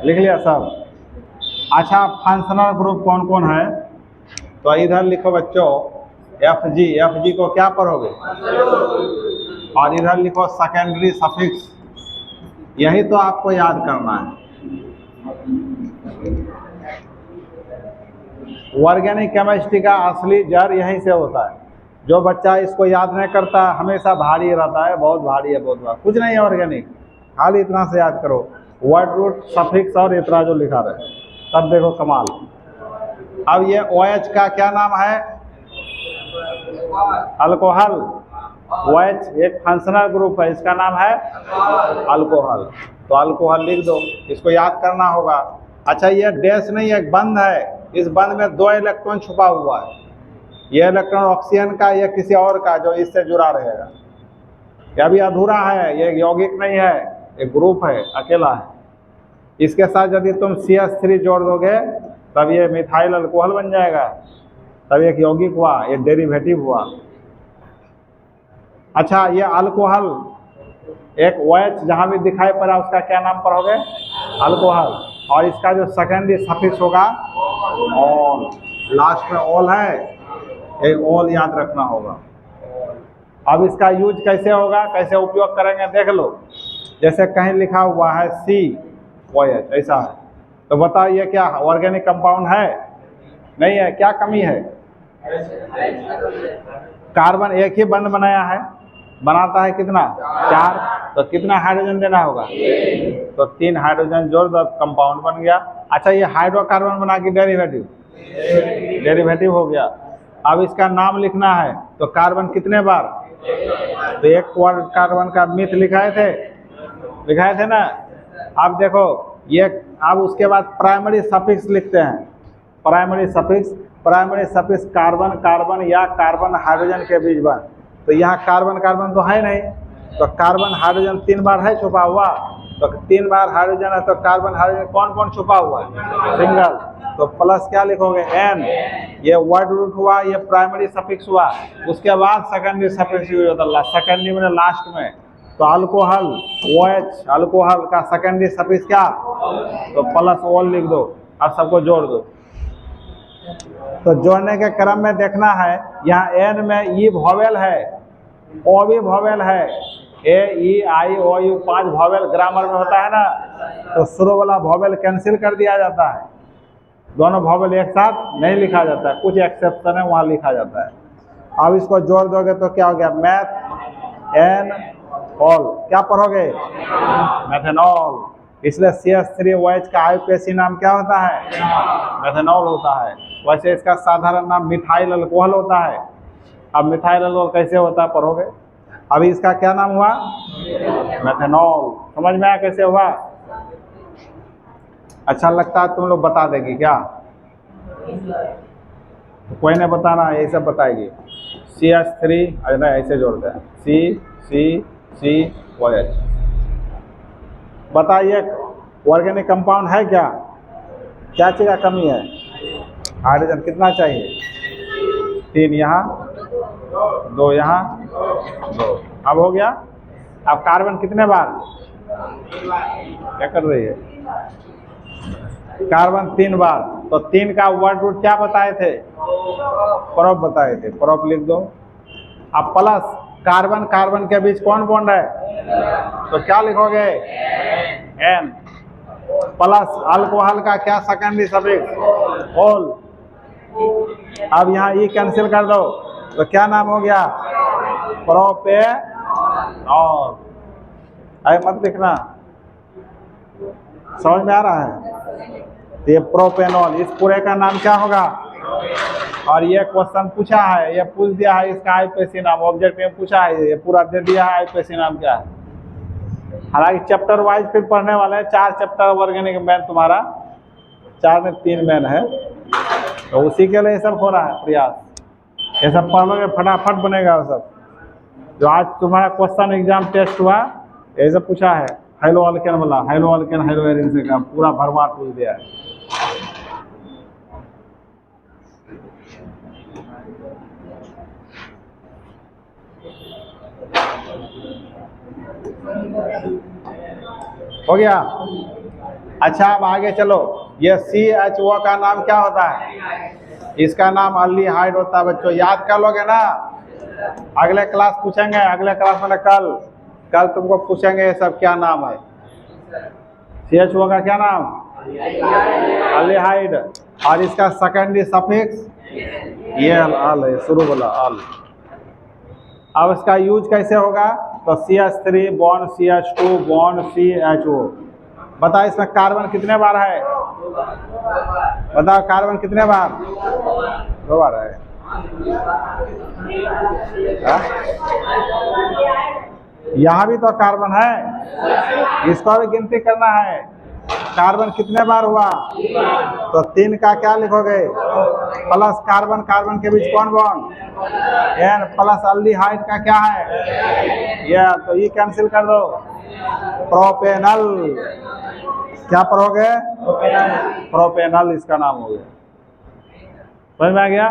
लिख लिया सब? अच्छा, फंक्शनल ग्रुप कौन कौन है? तो इधर लिखो बच्चों FG को क्या पढ़ोगे? और इधर लिखो सेकेंडरी सफिक्स। यही तो आपको याद करना है। ऑर्गेनिक केमिस्ट्री का असली जड़ यहीं से होता है। जो बच्चा इसको याद नहीं करता हमेशा भारी रहता है, बहुत भारी है, बहुत भारी। कुछ नहीं है ऑर्गेनिक, खाली इतना से याद करो, वर्ड रूट सफिक्स और इतना जो लिखा रहे, तब देखो कमाल। अब ये OH का क्या नाम है? अल्कोहल। OH एक फंक्शनल ग्रुप है, इसका नाम है अल्कोहल। तो अल्कोहल लिख दो, इसको याद करना होगा। अच्छा, ये डैश नहीं, एक बंध है, इस बंध में 2 इलेक्ट्रॉन छुपा हुआ है। ये इलेक्ट्रॉन ऑक्सीजन का या किसी और का जो इससे जुड़ा रहेगा। ये अभी अधूरा है, ये यौगिक नहीं है, एक ग्रुप है, अकेला है। इसके साथ यदि तुम CH3 जोड़ दोगे तब ये मिथाइल अल्कोहल बन जाएगा, तब एक यौगिक हुआ, ये डेरिवेटिव हुआ। अच्छा, ये अल्कोहल एक OH जहाँ भी दिखाई पड़ा उसका क्या नाम पढ़ोगे? अल्कोहल। और इसका जो सेकेंडरी सफिक्स होगा ऑल, लास्ट में ऑल है, एक ऑल याद रखना होगा। अब इसका यूज कैसे होगा, कैसे उपयोग करेंगे देख लो। जैसे कहीं लिखा हुआ है COH ऐसा है, तो बताओ ये क्या ऑर्गेनिक कंपाउंड है? नहीं है। क्या कमी है? कार्बन एक ही बंध बनाया है, बनाता है कितना? 4। तो कितना हाइड्रोजन देना होगा? तो 3 हाइड्रोजन जोड़ दो, कंपाउंड बन गया। अच्छा, ये हाइड्रोकार्बन बना के डेरिवेटिव हो गया। अब इसका नाम लिखना है, तो कार्बन कितने बार? तो एक कार्बन का मिथ लिखाए थे ना। अब देखो ये, अब उसके बाद प्राइमरी सफिक्स लिखते हैं। प्राइमरी सफिक्स कार्बन कार्बन या कार्बन हाइड्रोजन के बीच बन। तो यहाँ कार्बन कार्बन तो है नहीं, तो कार्बन हाइड्रोजन 3 बार है छुपा हुआ, तो 3 बार हाइड्रोजन है, तो कार्बन हाइड्रोजन कौन कौन छुपा हुआ है? सिंगल। तो प्लस क्या लिखोगे? N। ये वर्ड रूट हुआ, ये प्राइमरी सफिक्स हुआ। उसके बाद सेकेंडरी सफिक्स यूज होता है, सेकेंडरी में लास्ट में। तो अल्कोहल OH, अल्कोहल का सेकेंडरी सफिक्स क्या? तो प्लस ऑल लिख दो। अब सबको जोड़ दो। तो जोड़ने के क्रम में देखना है, यहाँ N में E वॉवेल है, O भी वॉवेल है, A E I O U 5 vowel grammar में होता है ना। तो शुरू वाला वॉवेल कैंसिल कर दिया जाता है, दोनों वॉवेल एक साथ नहीं लिखा जाता है, कुछ एक्सेप्शन है वहाँ लिखा जाता है। अब इसको जोड़ दोगे तो क्या हो गया? Methanol. क्या पढ़ोगे? मेथेनॉल। इसलिए CH3OH का आईयूपीएसी नाम क्या होता है? मेथेनॉल होता है। वैसे इसका साधारण नाम मिथाइल अल्कोहल होता है। अब मिथाइल अल्कोहल कैसे होता है पढ़ोगे। अभी इसका क्या नाम हुआ? मेथेनॉल। समझ में आया कैसे हुआ? अच्छा लगता है तुम लोग बता देगी क्या? तो कोई नहीं बताना, यही सब बताएगी। CH3 ऐसे जोड़ते हैं, COH। बताइए ऑर्गेनिक कंपाउंड है क्या? क्या चीज़ का कमी है? हाइड्रोजन कितना चाहिए? 3 यहाँ, 2 यहाँ, 2। अब हो गया। अब कार्बन कितने बार? क्या कर रही है? कार्बन 3 बार। तो 3 का वर्ड रूट क्या बताए थे? प्रोप बताए थे, प्रोप लिख दो। अब प्लस कार्बन कार्बन के बीच कौन बॉन्ड है? तो क्या लिखोगे? N। प्लस अल्कोहल का क्या सेकेंडरी सफिक्स? ऑल। अब यहाँ E कैंसिल कर दो, तो क्या नाम हो गया? प्रोपेनॉल। अरे मत लिखना, समझ में आ रहा है? तो ये प्रोपेनॉल, इस पूरे का नाम क्या होगा? और ये क्वेश्चन पूछा है, ये पूछ दिया है इसका आईयूपीएसी नाम, ऑब्जेक्ट में पूछा है, ये पूरा दे दिया है आईयूपीएसी नाम क्या है। हालांकि चैप्टर वाइज फिर पढ़ने वाले हैं, 4 चैप्टर ऑर्गेनिक मैन तुम्हारा, 4 में 3 मैन है, तो उसी के लिए ये सब हो रहा है प्रयास। ये सब पढ़ोगे फटाफट बनेगा वो सब। जो आज तुम्हारा क्वेश्चन एग्जाम टेस्ट हुआ, ये सब पूछा है हेलो अल्केन वाला, हेलो अल्केन हेलो एरिन से का पूरा भरमार पूछ दिया है। हो गया। अच्छा अब आगे चलो, ये CHO का नाम क्या होता है? इसका नाम अल्डिहाइड होता है बच्चों, याद कर लोगे ना। अगले क्लास पूछेंगे, अगले क्लास में कल तुमको पूछेंगे ये सब क्या नाम है। CHO का क्या नाम? अल्डिहाइड। और इसका सेकेंडरी सफिक्स ये अल है, शुरू वाला अल। अब इसका यूज कैसे होगा? तो CH3 bond CH2 bond CHO। बताओ इसमें कार्बन कितने बार है? बताओ कार्बन कितने बार? 2 बार है। यहाँ भी तो कार्बन है, इसको भी गिनती करना है। कार्बन कितने बार हुआ? तो 3 का क्या लिखोगे? प्लस कार्बन कार्बन के बीच कौन बॉन्ड? N। प्लस अल्डिहाइड का क्या है? ये, तो ये कैंसिल कर दो, प्रोपेनल। क्या पढ़ोगे? प्रोपेनल इसका नाम हो गया। समझ में आ गया?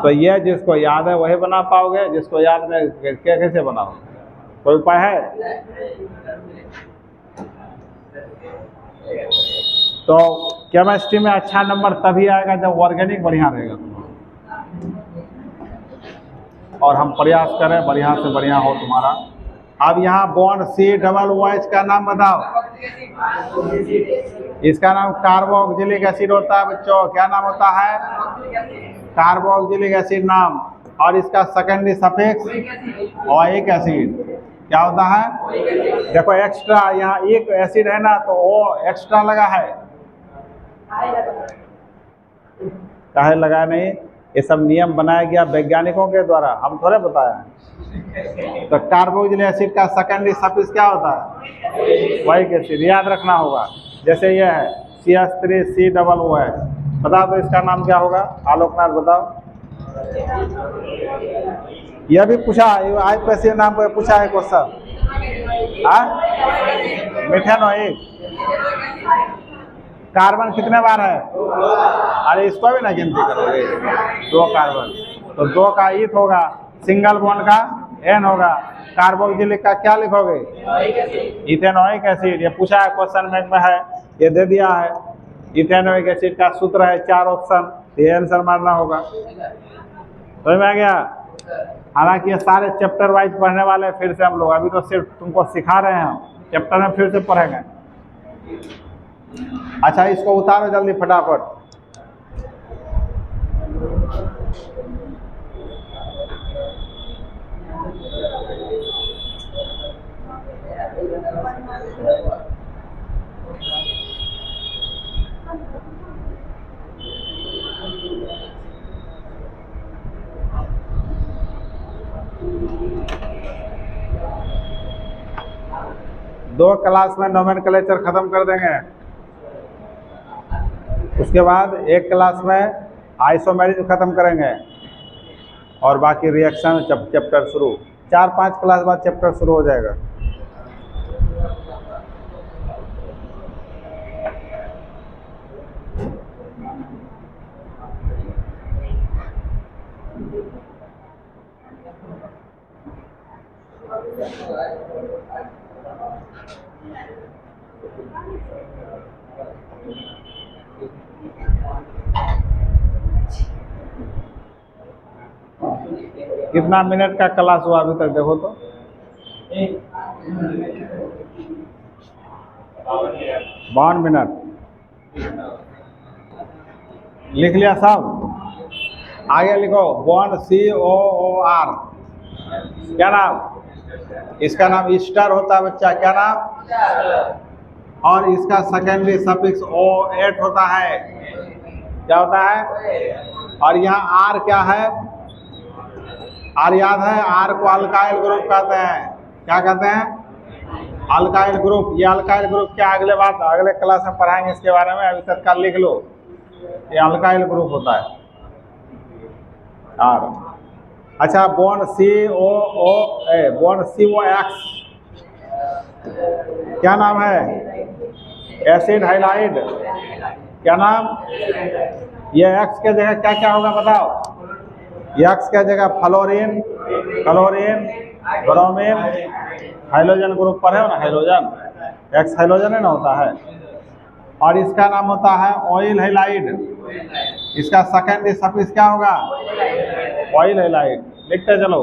तो ये जिसको याद है वही बना पाओगे, जिसको याद नहीं कैसे बनाओगे? कोई उपाय है? तो केमिस्ट्री में अच्छा नंबर तभी आएगा जब ऑर्गेनिक बढ़िया रहेगा और हम प्रयास करें बढ़िया से बढ़िया हो तुम्हारा। अब यहाँ बॉन्ड C+OH का नाम बताओ। इसका नाम कार्बोक्जिलिक एसिड होता है बच्चों। क्या नाम होता है? कार्बोक्जिलिक एसिड नाम। और इसका सेकेंडरी सफिक्स ओइक एसिड। क्या होता है? देखो एक्स्ट्रा, यहाँ एक एसिड है ना तो ओ एक्स्ट्रा लगा है, काहे लगा नहीं? ये सब नियम बनाया गया वैज्ञानिकों के द्वारा, हम थोड़े बताया। तो कार्बोक्जिलिक एसिड का सेकेंडरी सफिक्स क्या होता है? Oic acid. याद रखना होगा। जैसे ये है CH3COOH, बताओ तो इसका नाम क्या होगा? आलोकनाथ बताओ। यह भी पूछा, IPSC नाम पर पूछा है क्वेश्चन। मिथेनोइक। कार्बन कितने बार है? अरे इसको भी ना गिनती करोगे। 2 कार्बन, तो 2 का ईथ होगा, सिंगल बॉन्ड का N होगा, कार्बोक्जिलिक का क्या लिखोगे? Ethanoic acid. ये पूछा है क्वेश्चन बैंक में है, ये दे दिया है। इथेनोइक एसिड का सूत्र है 4 ऑप्शन, ये आंसर मारना होगा। समझ में आ गया? हालांकि ये सारे चैप्टर वाइज पढ़ने वाले फिर से हम लोग, अभी तो सिर्फ तुमको सिखा रहे हैं, चैप्टर में फिर से पढ़ेंगे। अच्छा इसको उतारो जल्दी फटाफट। दो क्लास में नोमेनक्लेचर खत्म कर देंगे, उसके बाद एक क्लास में आइसोमेरिज्म खत्म करेंगे और बाकी रिएक्शन चैप्टर शुरू। 4-5 क्लास बाद चैप्टर शुरू हो जाएगा। कितना मिनट का क्लास हुआ अभी तक देखो तो? 52 मिनट। लिख लिया सब? आगे लिखो बॉन्ड COOR। क्या नाम? इसका नाम ईस्टर होता है बच्चा। क्या नाम? और इसका सेकेंडरी सफिक्स O8 होता है। क्या होता है? और यहाँ R क्या है? R याद है? R को अल्काइल ग्रुप कहते हैं। क्या कहते हैं? Alkyl group. ये अल्काइल ग्रुप क्या अगले बात अगले क्लास में पढ़ाएंगे इसके बारे में, अभी तक का लिख लो। ये अल्काइल ग्रुप होता है R। अच्छा बॉन्ड बॉन्ड COX क्या नाम है? Acid halide. क्या नाम? ये X के जगह क्या क्या होगा बताओ? X के जगह fluorine, chlorine, bromine, hydrogen group पर है ना, हाइड्रोजन। X हाइड्रोजन है ना होता है। और इसका नाम होता है ऑयल हाइलाइड। इसका सेकेंडरी सफिक्स क्या होगा? Oil halide. लिखते चलो।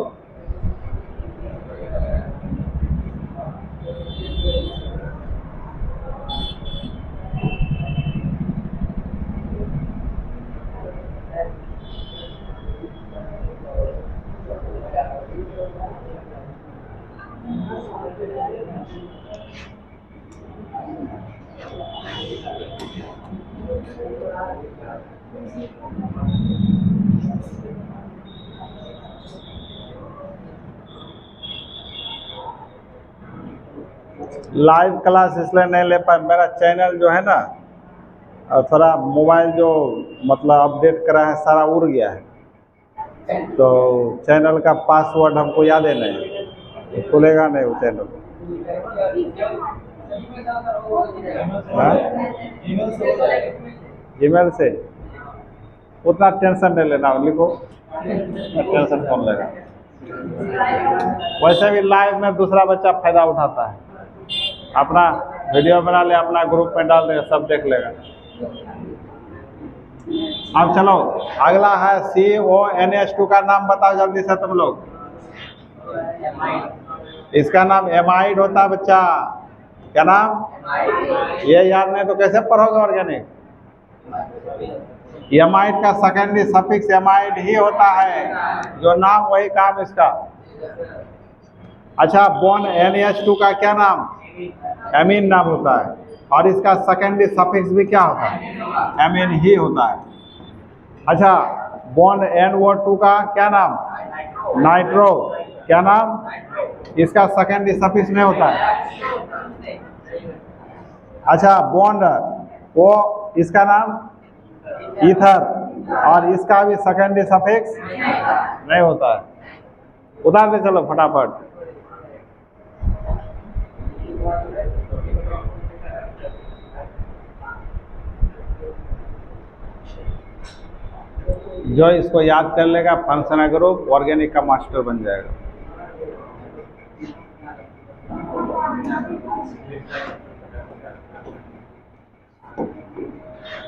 लाइव क्लास इसलिए नहीं ले पाए, मेरा चैनल जो है ना थोड़ा मोबाइल जो मतलब अपडेट करा है सारा उड़ गया है, तो चैनल का पासवर्ड हमको याद है नहीं, खुलेगा नहीं वो चैनल। जीमेल से उतना टेंशन नहीं लेना, लिखो, टेंशन कौन लेगा। वैसे भी लाइव में दूसरा बच्चा फायदा उठाता है, अपना वीडियो बना ले, अपना ग्रुप में डाल देगा, सब देख लेगा। अब चलो अगला है CONH2 का नाम बताओ जल्दी से तुम लोग। इसका नाम एमाइड होता है बच्चा। क्या नाम? ये याद नहीं तो कैसे पढ़ोगे ऑर्गेनिक। एमाइड का सेकेंडरी सफिक्स एमाइड ही होता है, जो नाम वही काम इसका। अच्छा, बॉन्ड NH2 का क्या नाम? एमीन नाम होता है, और इसका सेकेंडरी सफिक्स भी क्या होता है? एमीन ही होता है। अच्छा, बॉन्ड NO2 का क्या नाम? नाइट्रो। क्या नाम? इसका सेकेंडरी सफिक्स नहीं होता है। अच्छा, बॉन्ड वो इसका नाम ईथर, और इसका भी सेकेंडरी सफिक्स नहीं होता है। उतार दे चलो फटाफट। जो इसको याद कर लेगा फंक्शनल ग्रुप ऑर्गेनिक का मास्टर बन जाएगा।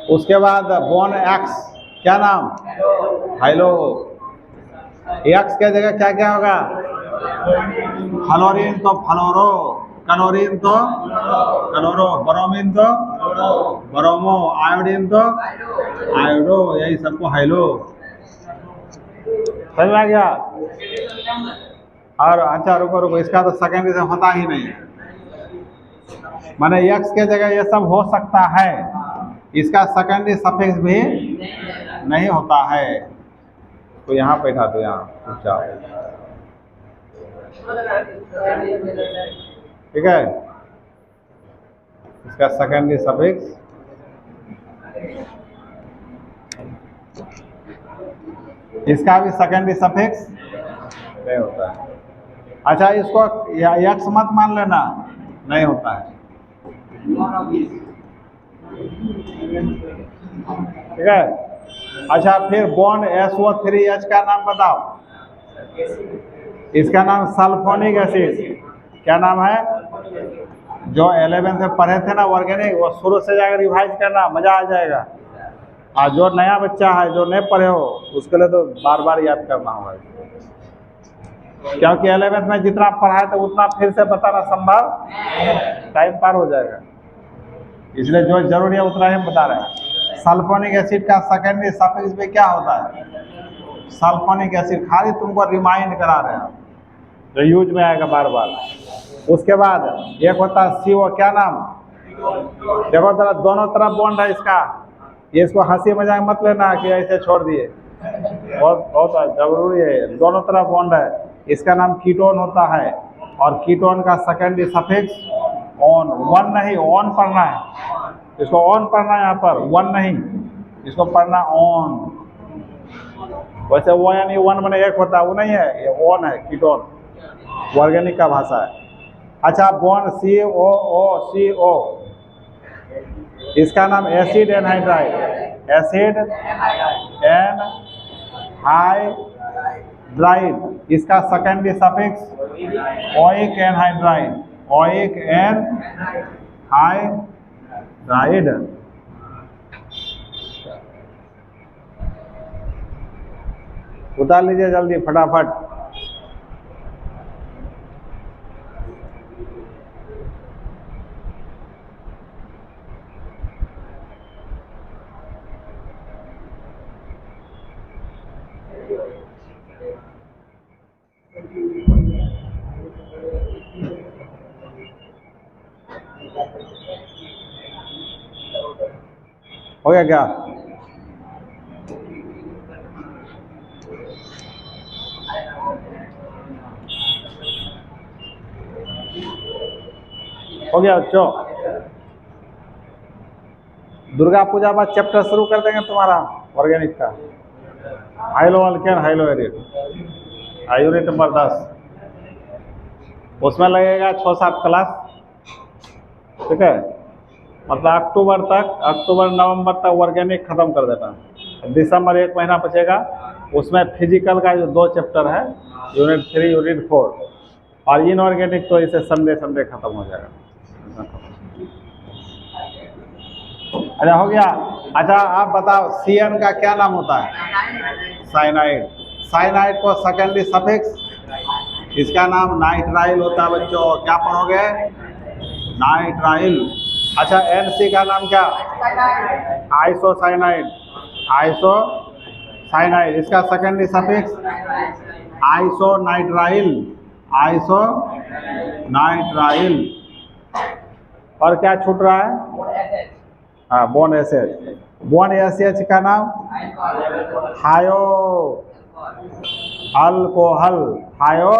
उसके बाद बॉन्ड X, क्या नाम? हाइलो। X की जगह क्या क्या होगा? फ्लोरीन तो फ्लोरो, क्लोरीन तो क्लोरो, ब्रोमीन तो ब्रोमो, आयोडीन तो आयोडो, यही सबको हाइलो। समझ में आ गया? और अच्छा रुको रुको, इसका तो सेकेंडरी से होता ही नहीं, माने X के जगह ये सब हो सकता है, इसका सेकेंडरी सफिक्स भी नहीं होता है। तो यहाँ बैठा दो, यहाँ चुपचाप, ठीक है। इसका सेकेंडरी सफिक्स इसका भी सेकेंडरी सफिक्स नहीं होता है। अच्छा, इसको X मत मान लेना, नहीं होता है, ठीक है। अच्छा, फिर बॉन्ड SO3H का नाम बताओ। इसका नाम सल्फोनिक एसिड। क्या नाम है? जो 11 से पढ़े थे ना ऑर्गेनिक, वो शुरू से जाकर रिवाइज करना, मजा आ जाएगा। और जो नया बच्चा है, जो नहीं पढ़े हो, उसके लिए तो बार बार याद करना होगा, क्योंकि 11th में जितना पढ़ा है तो उतना फिर से बताना संभव, टाइम पार हो जाएगा, इसलिए जो जरूरी है उतना ही बता रहे हैं। सल्फोनिक एसिड का सेकेंडरी सफिक्स भी क्या होता है? Sulphonic acid. खाली तुमको रिमाइंड करा रहे हैं, जो यूज में आएगा बार बार। उसके बाद एक होता है CO, क्या नाम? देखो तरह दोनों तरफ बॉन्ड है इसका, ये इसको हंसी मजाक मत लेना कि ऐसे छोड़ दिए, बहुत बहुत जरूरी है, दोनों तरफ बॉन्ड है। इसका नाम कीटोन होता है, और कीटोन का सेकेंडरी सफिक्स ऑन, वन नहीं, ऑन पढ़ना है, इसको ऑन पढ़ना है, यहाँ पर वन नहीं, इसको पढ़ना ऑन। वैसे वो यानी वन मैंने एक होता है, वो नहीं है, ये ऑन है, कीटोन ऑर्गेनिक का भाषा है। अच्छा, बॉन्ड COO, इसका नाम एसिड एनहाइड्राइड, एसिड एनहाइड्राइड। इसका secondary suffix oic anhydride, oic anhydride. उतार लीजिए जल्दी फटाफट। हो गया क्या? हो गया बच्चों? दुर्गा पूजा बाद चैप्टर शुरू कर देंगे तुम्हारा ऑर्गेनिक का। High-low alkane, high-low arid, unit number 10। उसमें लगेगा 6-7 क्लास, ठीक है। मतलब अक्टूबर नवंबर तक ऑर्गेनिक खत्म कर देना। दिसंबर 1 महीना बचेगा, उसमें फिजिकल का जो 2 चैप्टर है, यूनिट 3 यूनिट 4, और इनऑर्गेनिक तो इसे संडे खत्म हो जाएगा। अच्छा हो गया। अच्छा आप बताओ CN का क्या नाम होता है? साइनाइड। साइनाइड को सेकेंडरी सफिक्स, इसका नाम नाइट्राइल होता है बच्चों। क्या पढ़ोगे? नाइट्राइल। अच्छा NC का नाम क्या? आइसोसाइनाइड। आइसोसाइनाइड, इसका सेकेंडरी सफिक्स आइसोनाइट्राइल। आइसोनाइट्राइल। और क्या छूट रहा है? हाँ, बोन एसएच। बोन एसएच का नाम हायो अल्कोहल, हायो।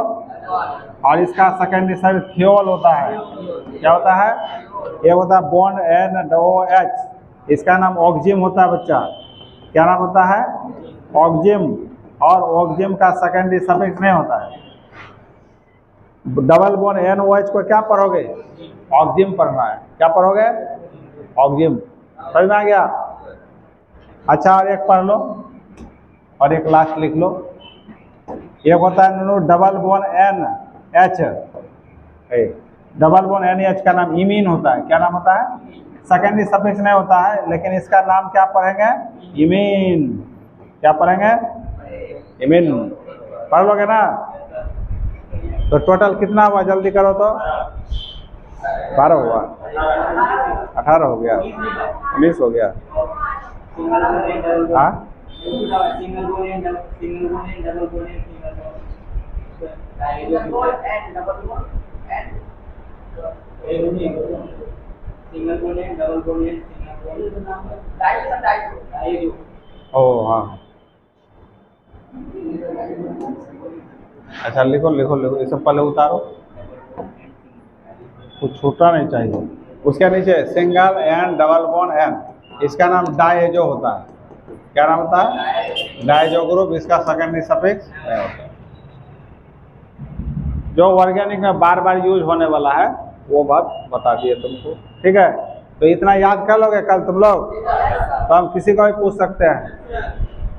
और इसका सेकेंडरी साइड फ्यूल होता है। क्या होता है? ये होता है बोन NOH। इसका नाम ऑक्जिम होता है बच्चा। क्या नाम होता है? ऑक्जिम। और ऑक्जिम का सेकेंडरी सफिक्स नहीं होता है। डबल बोन NOH को क्या पढ़ोगे? ऑक्जिम पढ़ना है। क्या पढ़ोगे? ऑक्जिम। समझ में आ गया? अच्छा और एक पढ़ लो, और एक लास्ट लिख लो। एक होता है double bond NH। Double bond NH का नाम इमीन होता है। क्या नाम होता है? सेकेंडरी सफिक्स नहीं होता है, लेकिन इसका नाम क्या पढ़ेंगे? इमीन। क्या पढ़ेंगे? इमीन। पढ़ लोगे ना? तो टोटल कितना हुआ? जल्दी करो तो। 12 हुआ, 18 हो गया, 19 हो गया। हाँ ओ हाँ, अच्छा लिखो लिखो लिखो, इसे पहले उतारो, कुछ छूटना नहीं चाहिए। उसके नीचे सिंगल एंड डबल बोन एन, इसका नाम डायजो होता है। क्या नाम होता है? Diazo group. इसका सेकेंडरी सफिक्स जो ऑर्गेनिक में बार बार यूज होने वाला है वो बात बता दिए तुमको, ठीक है। तो इतना याद कर लोगे कल तुम लोग, तो हम किसी को भी पूछ सकते हैं,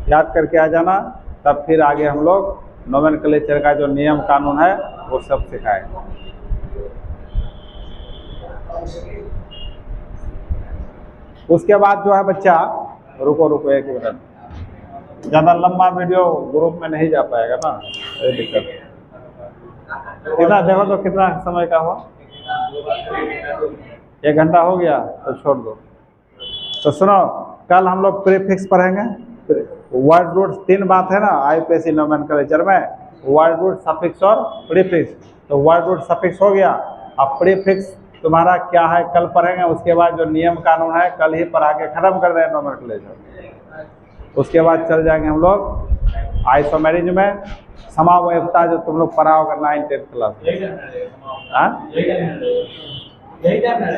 याद करके आ जाना। तब फिर आगे हम लोग नोमेनक्लेचर का जो नियम कानून है वो सब सिखाएंगे। उसके बाद जो है बच्चा, रुको एक मिनट, ज़्यादा लंबा वीडियो ग्रुप में नहीं जा पाएगा ना, ये दिक्कत है। कितना देखो तो कितना समय का हुआ? 1 घंटा हो गया, तो छोड़ दो। तो सुनो, कल हम लोग प्रीफिक्स पढ़ेंगे। वर्ड रूट 3 बात है ना IUPAC नोमेनक्लेचर में, वर्ड रूट, सफिक्स और प्रीफिक्स। तो वर्ड रूट सफिक्स हो गया। अब प्रीफिक्स तुम्हारा क्या है कल पढ़ेंगे। उसके बाद जो नियम कानून है कल ही पढ़ा के खत्म कर देंगे नोमेनक्लेचर। उसके बाद चल जाएंगे हम लोग आइसोमेरिज्म में, समावयवता जो तुम लोग पढ़ा होगा 9th-10th क्लास में।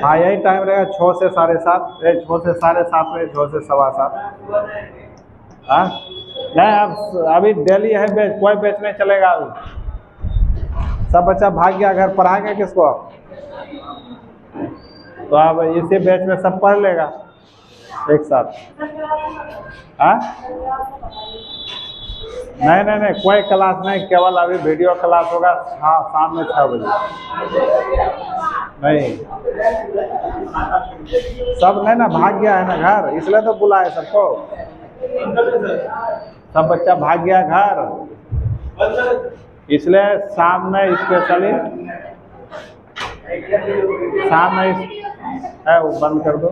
हाँ यही टाइम रहेगा, 6 से 7:30, 6 से 7:30 में, 6 से 7:15। हाँ नहीं, अब अभी डेली है बैच, कोई बैच नहीं चलेगा अभी। सब बच्चा भाग गया घर, पढ़ाएंगे किसको? तो अब इसी बैच में सब पढ़ लेगा एक साथ। हाँ नहीं, कोई क्लास नहीं, केवल अभी वीडियो क्लास होगा। हाँ शाम में 6 बजे। नहीं सब नहीं ना, भाग गया है ना घर, इसलिए तो बुलाए सबको। सब बच्चा भाग गया घर, इसलिए शाम में स्पेशली, शाम में है वो बंद कर दो।